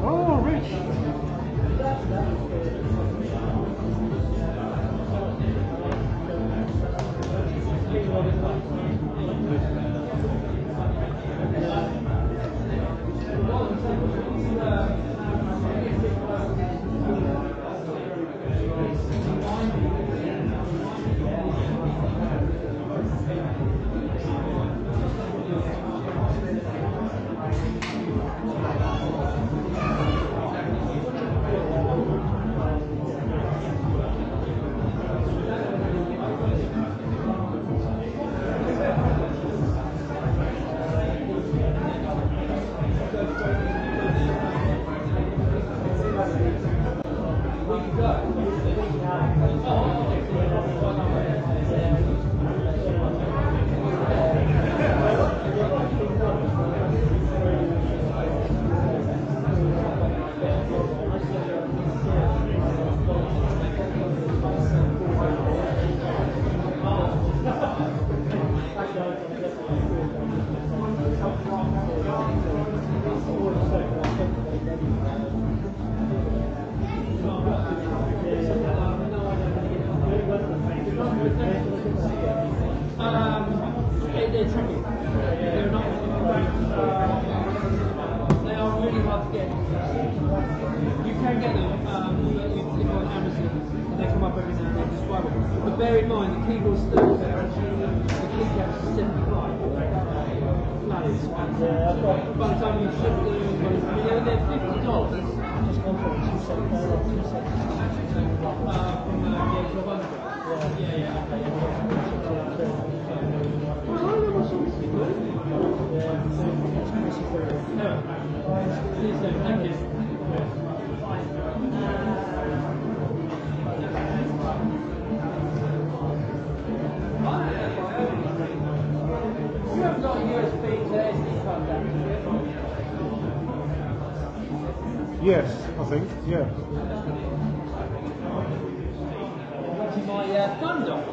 Speaker 1: Oh, Rich.
Speaker 2: They're tricky. They're not. They are really hard to get. You can get them, but you click on Amazon and they come up every now and then just rubber. But bear in mind, the keyboard's still there. The keycap's 75. Flooded. By the time you ship them, they're $50. Just gone for 270. From Thank you. You haven't got a USB to SD card down here?
Speaker 3: Yes, I think, yeah.
Speaker 2: To my thumb dock.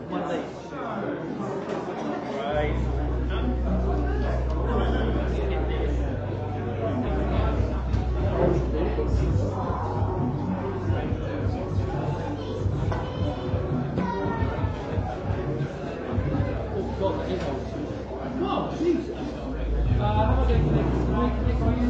Speaker 2: One leaf. Right. Oh, Jesus. How am I going to connect for you?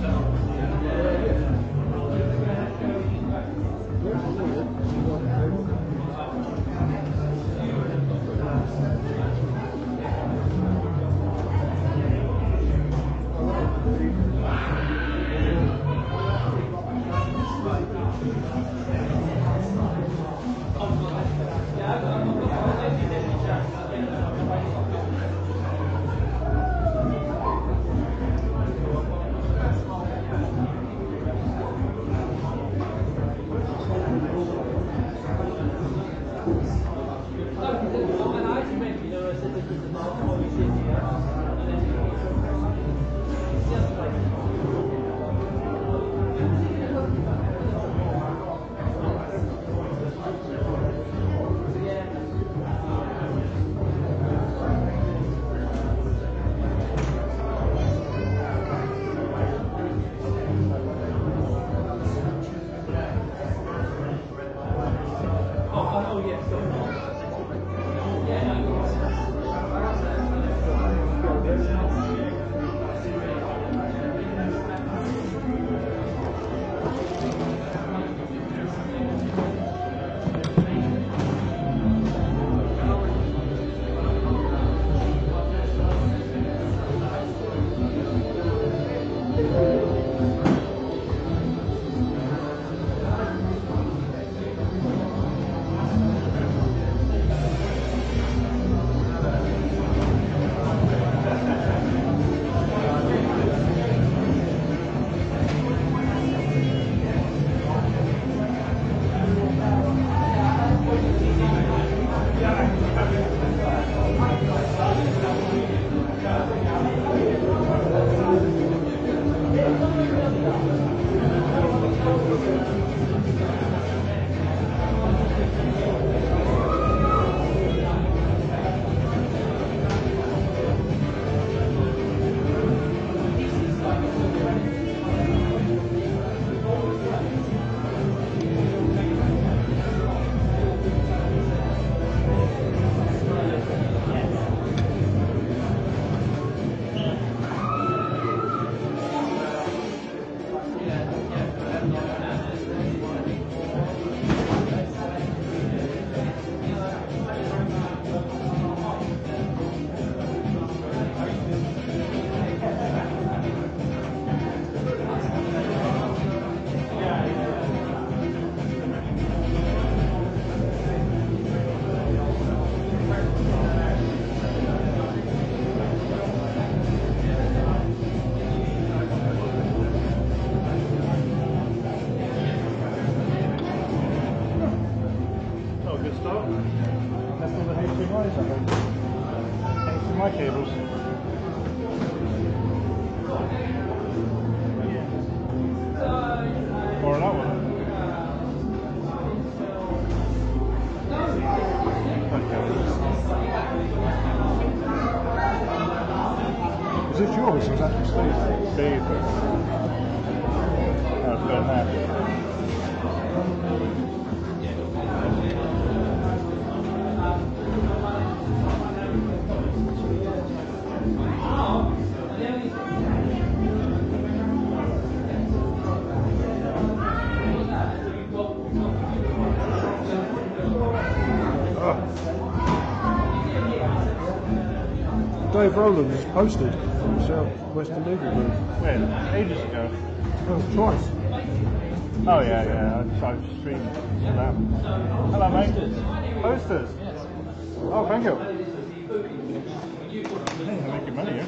Speaker 3: My cables. Or that one.
Speaker 9: Is this yours or is that just Steve?
Speaker 3: Steve. That's good enough.
Speaker 9: Dave Rowland has posted from South Western Eagle Group.
Speaker 3: When? Ages ago.
Speaker 9: Oh, twice.
Speaker 3: Oh yeah. I've streamed that. Hello mate. Posters. Oh, thank you. Hey, you're making money here.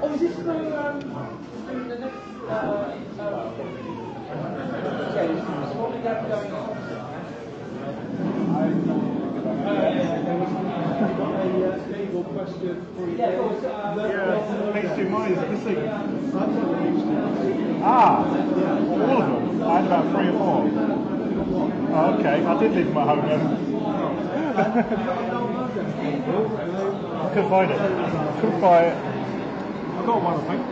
Speaker 2: Oh, is this the next?
Speaker 3: HDMI is missing. Ah, all of them. I had about 3 or 4. Oh, okay, I did leave them at home then. I couldn't find it. Couldn't find it.
Speaker 9: I got one, I think.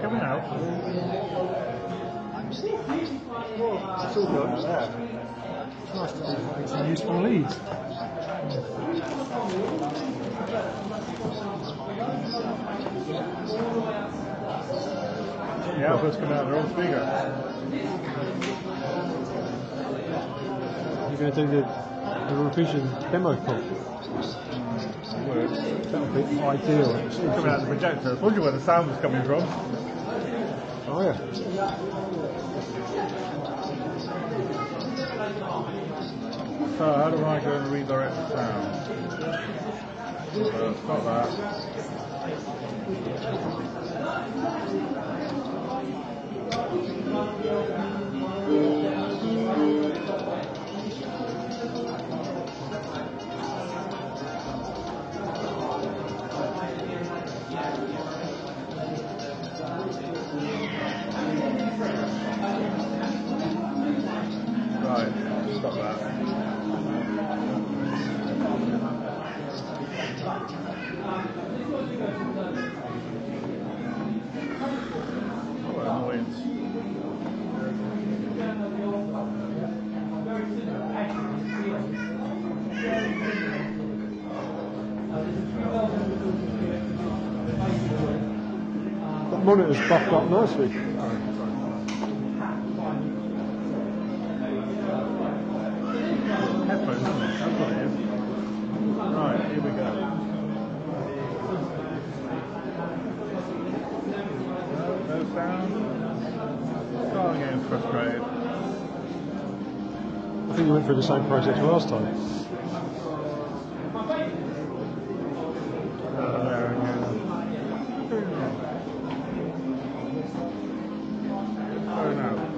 Speaker 3: Coming out.
Speaker 9: It's all good. It's nice to see some useful leads.
Speaker 3: The outputs come out, they're all bigger.
Speaker 9: You're going to do the revision demo call. That would be ideal.
Speaker 3: It's coming out of the projector. I was wondering where the sound was coming from.
Speaker 9: Oh yeah.
Speaker 3: So how do I go and redirect the sound? Stop that. Right, stop that. What an annoyance.
Speaker 9: That monitor's buffed up nicely.
Speaker 3: Headphones, isn't it? That's what it is. Right, here we go. No sound. Oh, I'm getting frustrated.
Speaker 9: I think you went through the same process last time.
Speaker 3: There again. Phone output.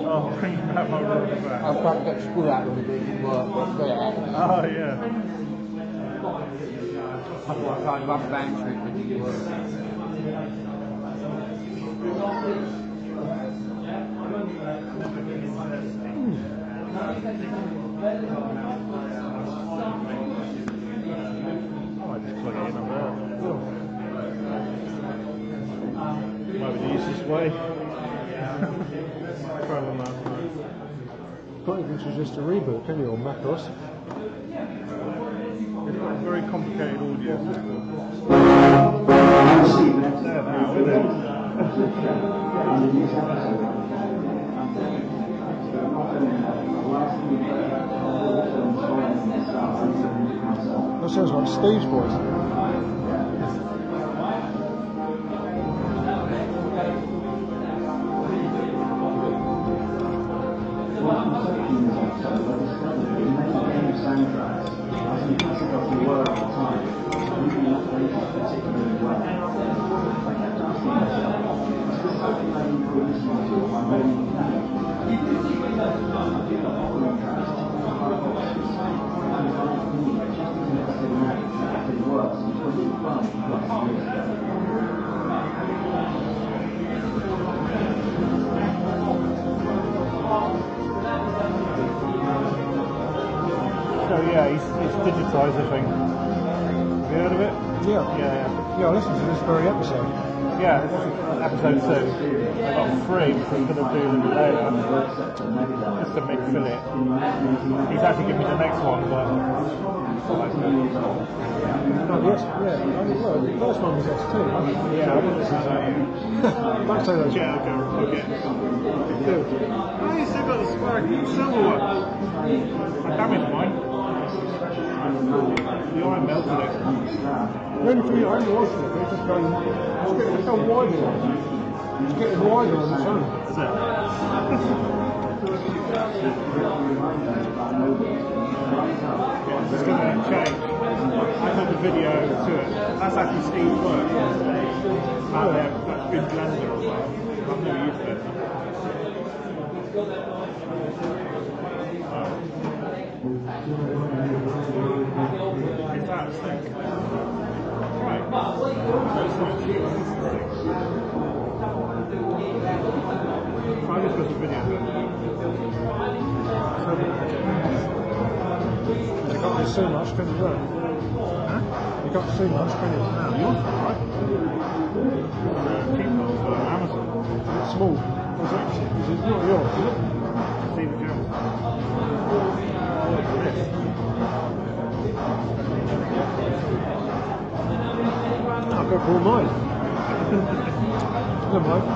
Speaker 3: Oh, bring back my rubber back.
Speaker 6: I've got to get the screw out of it, it didn't work, but it's there.
Speaker 3: Oh, yeah.
Speaker 6: I've got to try and rubber band trick, but it didn't work.
Speaker 3: I might just plug it in on there. Might be the easiest way. Try one last time.
Speaker 9: Can't even suggest a reboot, can you, on macOS?
Speaker 3: It's got a very complicated audio system. There now, isn't it?
Speaker 9: That sounds like Steve's voice.
Speaker 3: So yeah, he's digitised the thing. Have you heard of it?
Speaker 9: Yeah. Yeah, I listened to this very episode.
Speaker 3: Yeah, episode 2. I got 3, so I'm going to do them later. Just to fill it. He's actually given me the next one, but
Speaker 9: Oh, yes, yeah. I mean, well, the first one was S2.
Speaker 3: yeah, I want to say that.
Speaker 9: Don't say that.
Speaker 3: Yeah, okay. Oh, you still got the Spark Silver one. watched it.
Speaker 9: The only thing I haven't watched it, it's just going, it's how wide it is. It's getting wider on its own.
Speaker 3: That's it. It's going to change. I put the video to it. That's actually Steve's work. That's been Blender as well. I've never used it. It's that sick. Right. That's not cheap. I just put the video to it.
Speaker 9: You can't see much, can you?
Speaker 3: Huh?
Speaker 9: You can't see much, can you?
Speaker 3: No, yours is alright. Cheap ones for Amazon.
Speaker 9: It's small. Is it not yours, is it?
Speaker 3: See the camera. This.
Speaker 9: I've got all mine. Never mind.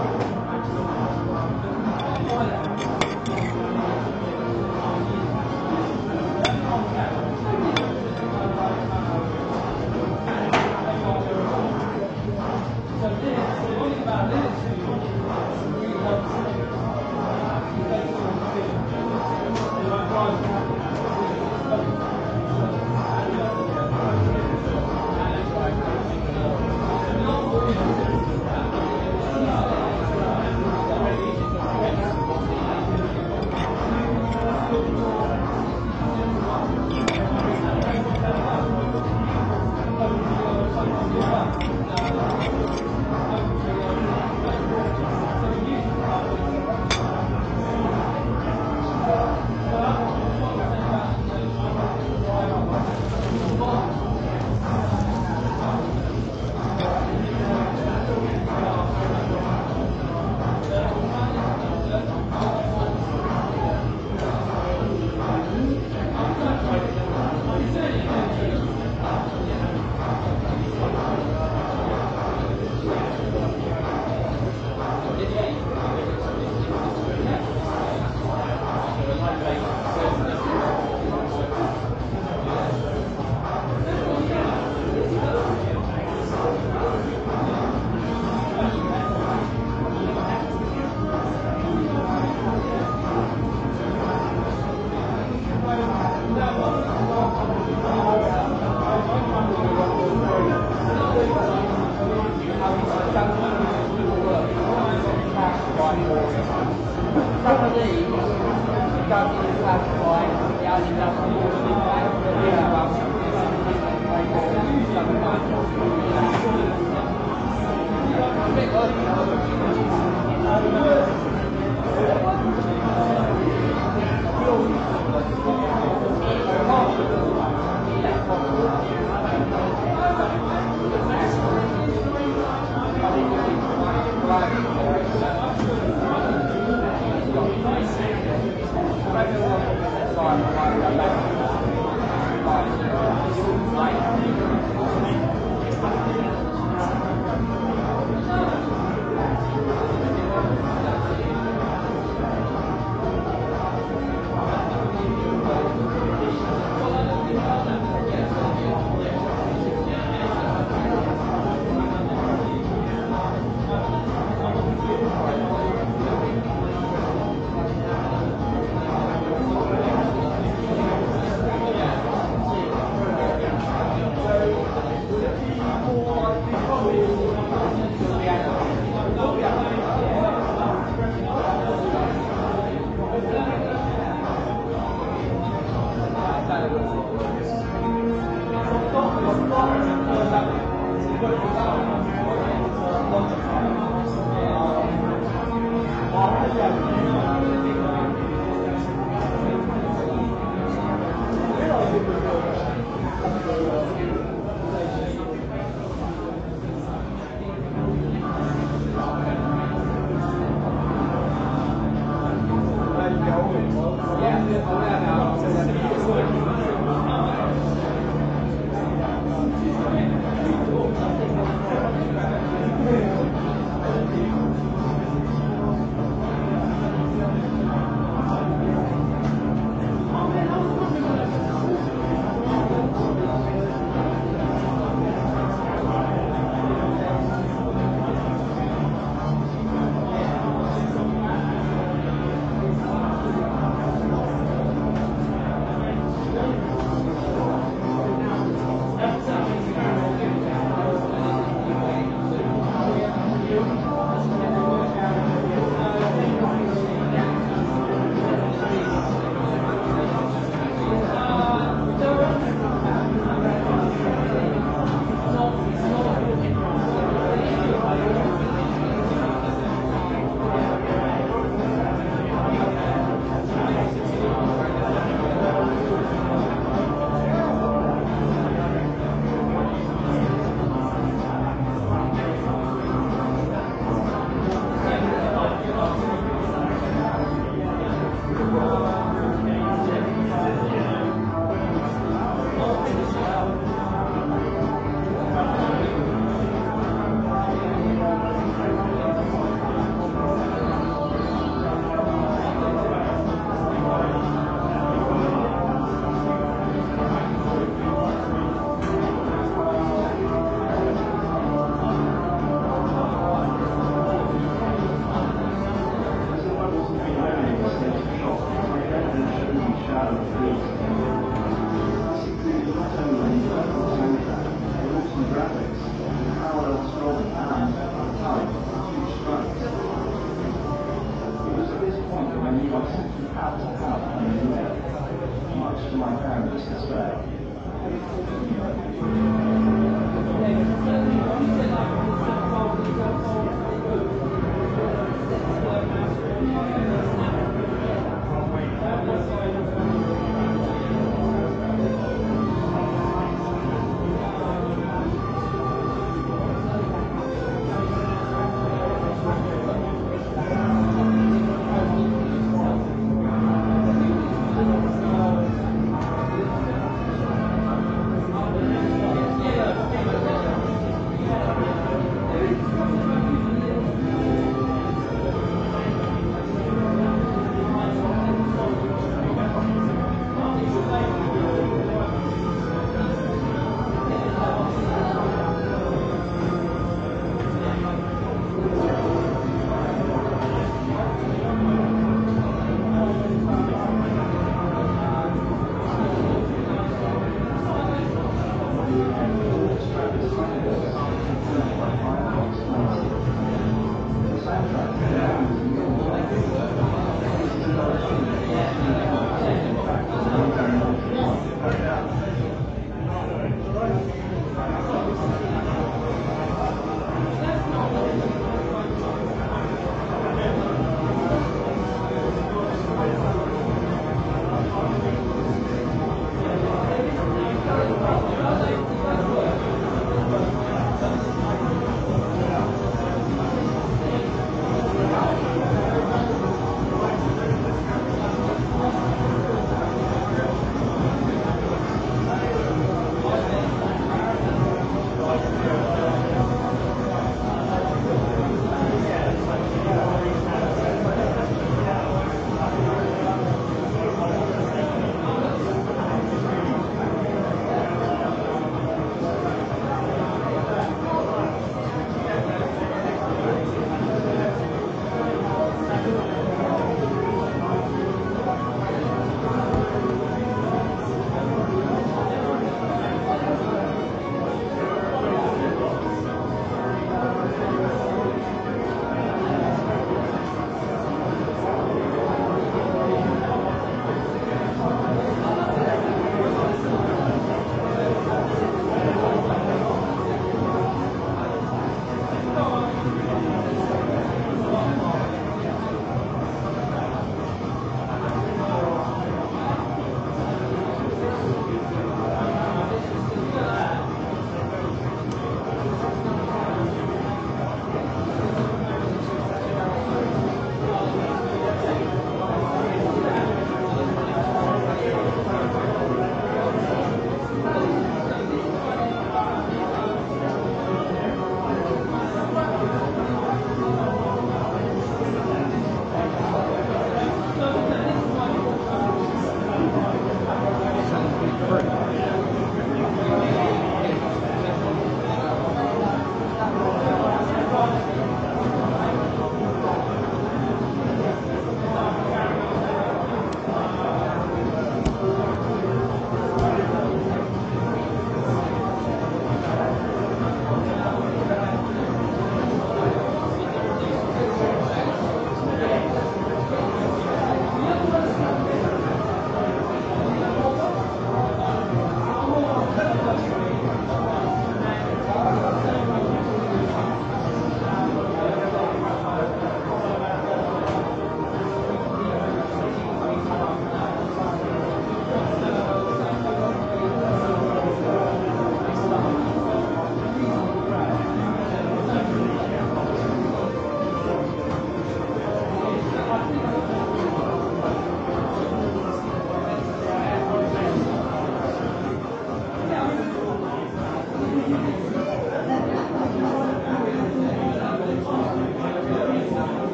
Speaker 10: my parents as well.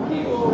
Speaker 2: People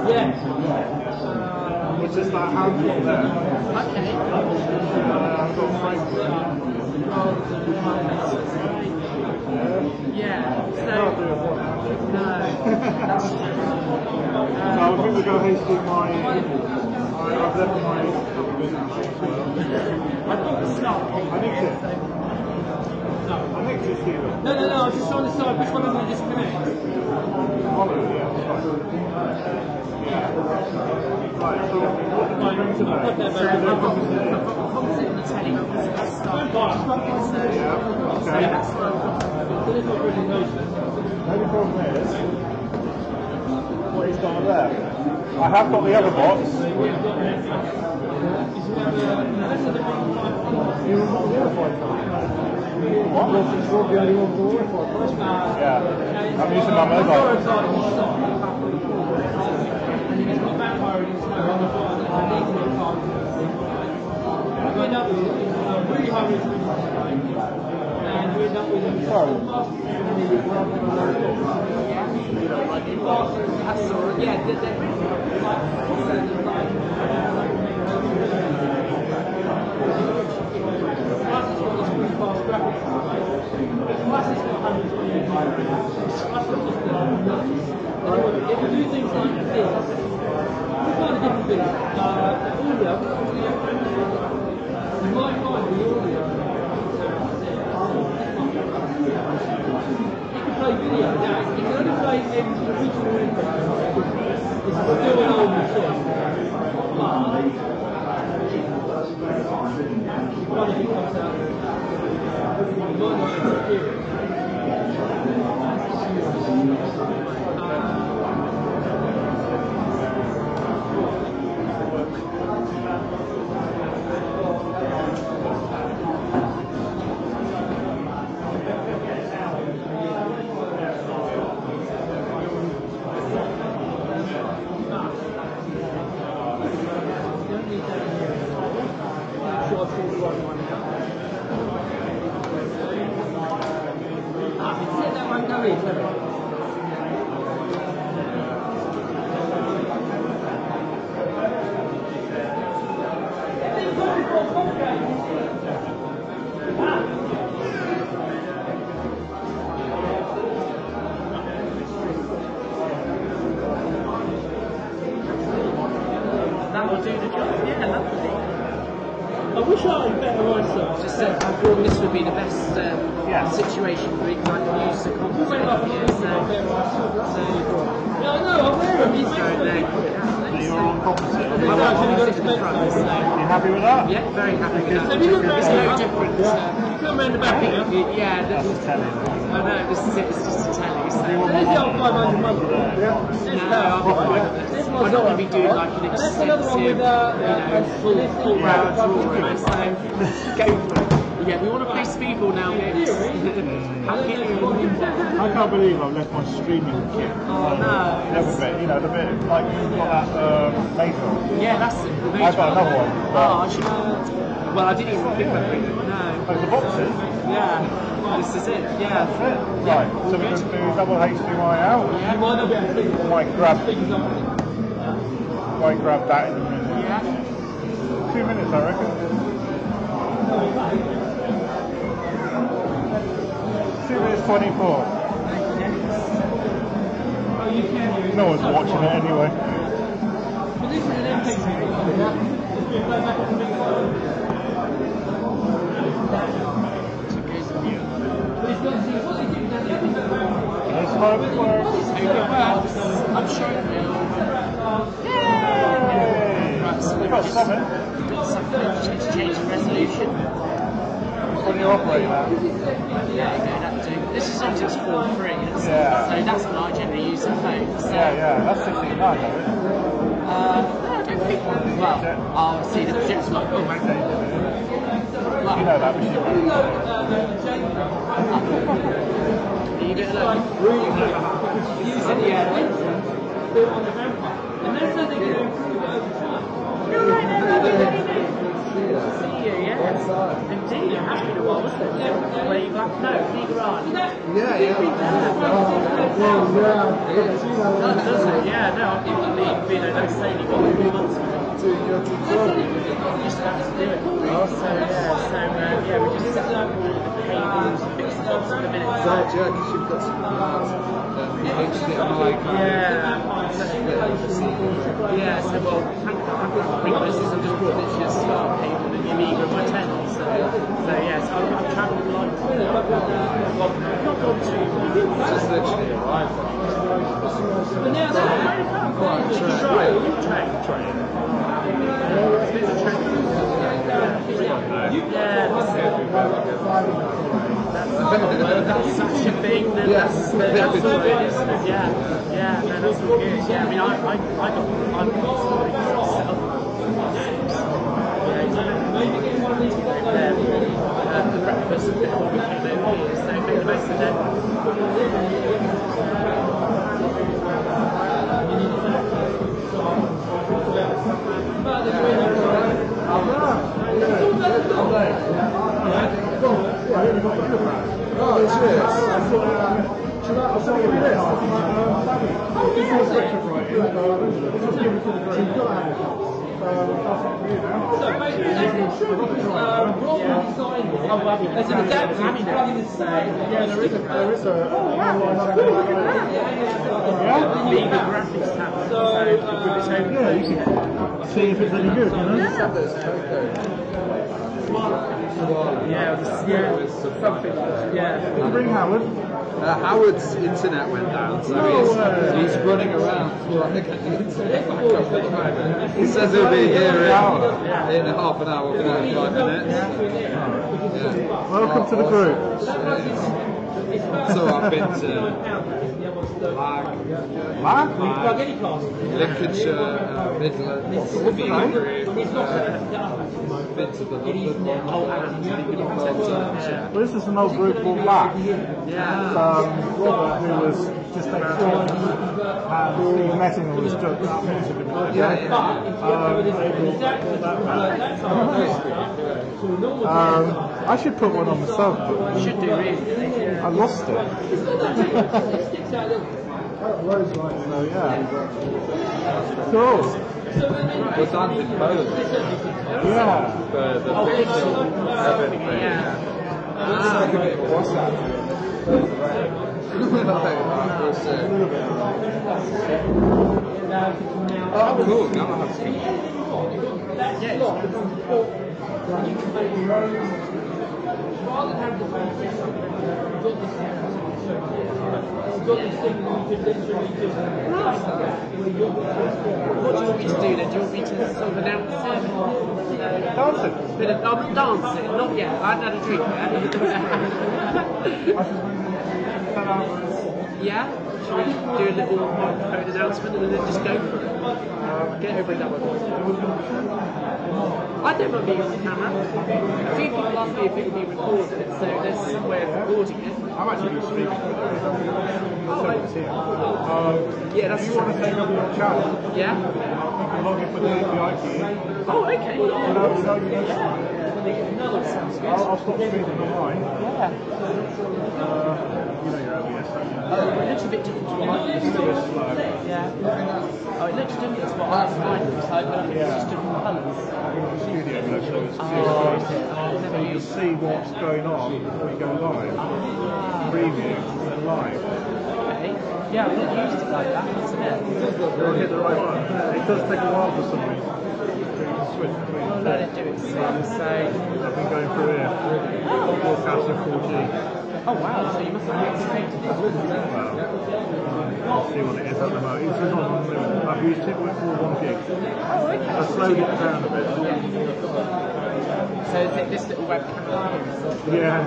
Speaker 2: Yeah.
Speaker 3: Which is that handful there.
Speaker 7: Okay.
Speaker 3: I've got frames there.
Speaker 7: Yeah. So,
Speaker 3: Can't do it one.
Speaker 7: no. That's
Speaker 3: So I think we're going to haste in my... I've left my...
Speaker 7: I thought the start came
Speaker 3: I need to... I need to see them.
Speaker 2: No, I was just trying to decide which one I'm going to disconnect.
Speaker 3: Follow, yeah, that's fine. Yeah. Right, so what did you bring today?
Speaker 7: I've got opposite on the telly, but also the start. So,
Speaker 3: Yeah, okay.
Speaker 7: that's what I've got.
Speaker 2: So this one really knows
Speaker 3: The only problem is, what he's got there. I have got the other box.
Speaker 2: Is the
Speaker 3: What? Yeah. I'm using my mobile.
Speaker 2: really high resolution and you end up with a
Speaker 7: yeah,
Speaker 2: if you do things like this, you find a different thing. Audio, you might find the audio. You can play video. Now, you can only play in original input. It's still an old machine. But one of it comes out. You might not experience.
Speaker 7: that will do the job. Yeah, lovely.
Speaker 2: I wish I had better eyesight.
Speaker 7: Just this would be the best situation for it. I can use the compensate here.
Speaker 2: Yeah, I know, I'm wearing them.
Speaker 7: So there.
Speaker 3: You're on composite.
Speaker 2: I've actually got to
Speaker 7: in the front, so
Speaker 3: You happy with that?
Speaker 7: yeah, very happy with that.
Speaker 2: So if you look
Speaker 7: There's
Speaker 2: back
Speaker 7: no
Speaker 2: here,
Speaker 7: difference.
Speaker 2: you come round the back here.
Speaker 7: Yeah,
Speaker 3: That's a telly.
Speaker 7: I know, this is it, it's just a telly. So.
Speaker 2: There's the old 500 mother.
Speaker 7: No, I'm not going to be doing like an
Speaker 2: And that's another one
Speaker 7: extensive,
Speaker 2: with
Speaker 7: full round tour. So go for it. Yeah, we want to play Speedball now, Nick.
Speaker 3: I can't believe I've left my streaming kit.
Speaker 7: Oh no.
Speaker 3: The other bit, you know, the bit like you've got that laser.
Speaker 7: Yeah, that's the major
Speaker 3: I've got another one.
Speaker 7: Oh, I should. Well, I didn't even think about it. No.
Speaker 3: Oh, the boxes?
Speaker 7: Yeah. This is it. Yeah.
Speaker 3: That's it. Right, so we're going to do double HDMI out.
Speaker 2: You might not be able to think of
Speaker 3: Might grab
Speaker 2: things up.
Speaker 3: that in a minute.
Speaker 7: Yeah.
Speaker 3: 2 minutes, I reckon. 2 minutes 24.
Speaker 2: Oh, you can.
Speaker 3: No one's watching it anyway.
Speaker 2: But this is an MP3. Yeah. It's been played back on the big phone. But it's got to see what they do now. The only thing about
Speaker 3: Let's hope it works.
Speaker 7: I'm sure it will.
Speaker 3: Yay!
Speaker 7: Right, so
Speaker 3: We've got something.
Speaker 7: we've got something to change the resolution.
Speaker 3: When you're operating that.
Speaker 7: Yeah, okay, that'll do. This is obviously it's 4:3, so that's what I generally use at home. So,
Speaker 3: Yeah, that's 69 though, isn't it?
Speaker 7: I don't think. Well, I'll see the project's like, oh, right.
Speaker 3: You know that machine.
Speaker 7: You get like really quick. Use it, yeah.
Speaker 2: built on the rampart. And that's how they're going to improve it over time.
Speaker 1: You're right there, lovely lady. See you, yeah. Indeed, it has been a while, wasn't it? Where you back? No, Nigarani.
Speaker 9: Yeah, yeah.
Speaker 1: Does it? Yeah, no, I've been at that sailing 3 months ago. Just about to do it. So, yeah, we're just setting up all the cables and bits and bobs at the minute.
Speaker 9: Right, yeah, because you've got some HDMI kind
Speaker 1: Yeah, so well, thank goodness I'm just brought literally a SCART cable and the Amiga and my 10. So yeah, so I've travelled like, not gone too far.
Speaker 9: just literally arrived.
Speaker 1: But now that's train. It's a bit of a train. That's such a thing. That's what it is, isn't it? Yeah, no, that's all good. Yeah, I mean, I'm set up. The breakfast before we came over here, so make the most of it. There's an adapter, I mean, yeah, there is a Amiga graphics tab, so with its own code.
Speaker 3: See if it's any good, you know?
Speaker 1: Yeah, something. Yeah.
Speaker 3: Did you bring Howard?
Speaker 9: Howard's internet went down, so he's running around trying to get the internet back up at the moment. He says he'll be here in half an hour, 45 minutes. Yeah.
Speaker 3: Welcome to the group.
Speaker 9: So I've been to Lincolnshire, Midlands, been to the
Speaker 3: Well, this is an old group called Back. Robert, who was just exploring, and he met him and was I should put one on myself, but
Speaker 1: You should do really.
Speaker 3: I lost it. So yeah. Cool.
Speaker 9: was done in Poland.
Speaker 3: Yeah.
Speaker 9: The pixel everything.
Speaker 1: Yeah.
Speaker 9: Like a bit of WhatsApp. Oh, cool. Now I have to.
Speaker 2: Rather than have the phone say something, you've got this you've got this thing that you could literally just
Speaker 1: What do you want me to do then? Do you want me to sort of announce it?
Speaker 3: Dancing.
Speaker 1: Bit of, I'm dancing, not yet. I hadn't had a drink yet. Yeah? Should we do a little microphone announcement and then just go for it? Get over that one. I don't mind being on the camera. A few people ask me if it will be recorded, so there's some way of recording it.
Speaker 3: I'm actually just speaking for it. Here.
Speaker 1: Yeah, that's
Speaker 3: if you want to take over your channel,
Speaker 1: yeah?
Speaker 3: you can log in with the API key.
Speaker 1: Oh, okay.
Speaker 3: I'll stop streaming online.
Speaker 1: Yeah.
Speaker 3: You know your OBS.
Speaker 1: It looks a bit different to what I used to. Yeah. Oh, it looks different to what I find looks like, but it's just different colours.
Speaker 3: Studio mode, so so you can see what's going on before you go live. Preview and then live.
Speaker 1: Okay. Yeah, I've not used it like that, isn't it?
Speaker 3: You'll hit the right one. It does take a while for some reason. So you can switch between
Speaker 1: I'll let it do its thing. So.
Speaker 3: I've been going through here. Broadcaster 4G.
Speaker 1: Oh wow, so you must have activated it.
Speaker 3: I'll see what it is at the moment. It's not unlimited. I've used it with 1 gig.
Speaker 1: Oh, okay.
Speaker 3: I slowed it down a bit.
Speaker 1: So is it this little webcam?
Speaker 3: Yeah.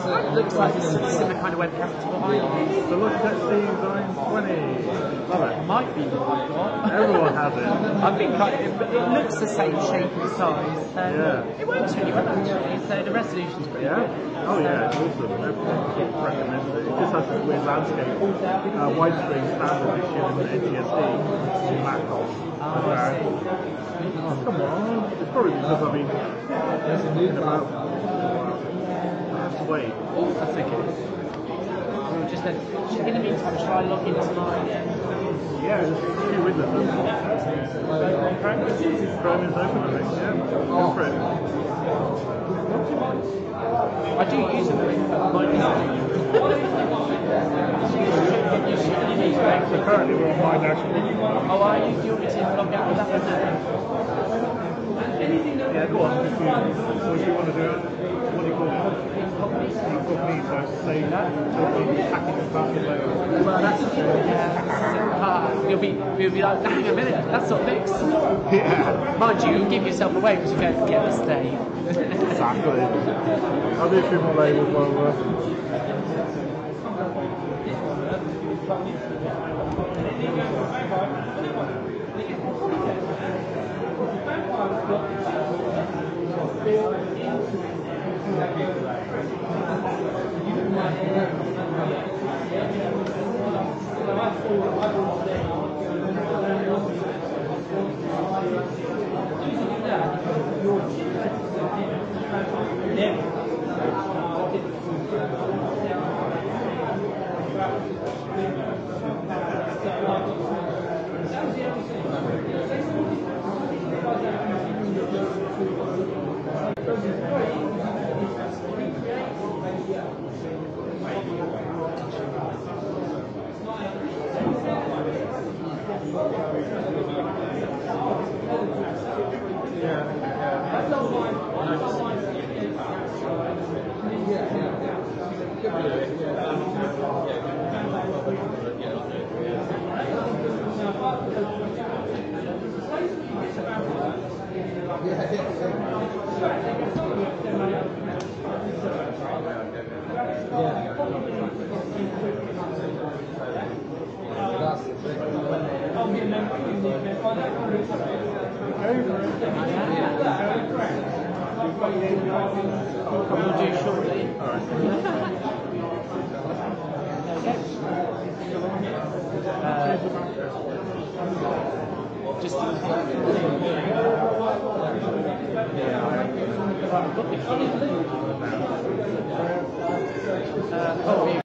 Speaker 7: It looks like it's a similar kind of webcam to what I use.
Speaker 3: So look at the Zine 20. Love it.
Speaker 7: Might be what I've got.
Speaker 3: Everyone has it.
Speaker 7: I think it looks the same shape and size. So
Speaker 3: Yeah.
Speaker 7: it works really well actually. So the resolution's pretty
Speaker 3: Yeah?
Speaker 7: good.
Speaker 3: Oh yeah, it's awesome. I recommend it. It just has this weird landscape. Widescreen standard edition and NTSC in Macos. Come on. It's probably because I've been thinking about wait.
Speaker 7: That's okay. We'll just in the meantime try log into my
Speaker 3: Yeah, there's a few windows. Chrome is open, I think. Yeah. Go for it.
Speaker 7: I do use it, but mine
Speaker 3: So currently we're on my dashboard.
Speaker 7: Oh, are you? Do you want me to log out with that one now?
Speaker 3: Yeah, go on. If you want to do it, what do you call it? Incognito. So say that. So hacking and passing later.
Speaker 7: Well, that's you'll be like, hang a minute, that's not fixed.
Speaker 3: Yeah.
Speaker 7: Mind you, you'll give yourself away because you don't get the stay.
Speaker 3: Exactly. I'll do a few more labels while we're.
Speaker 7: We'll do shortly. Just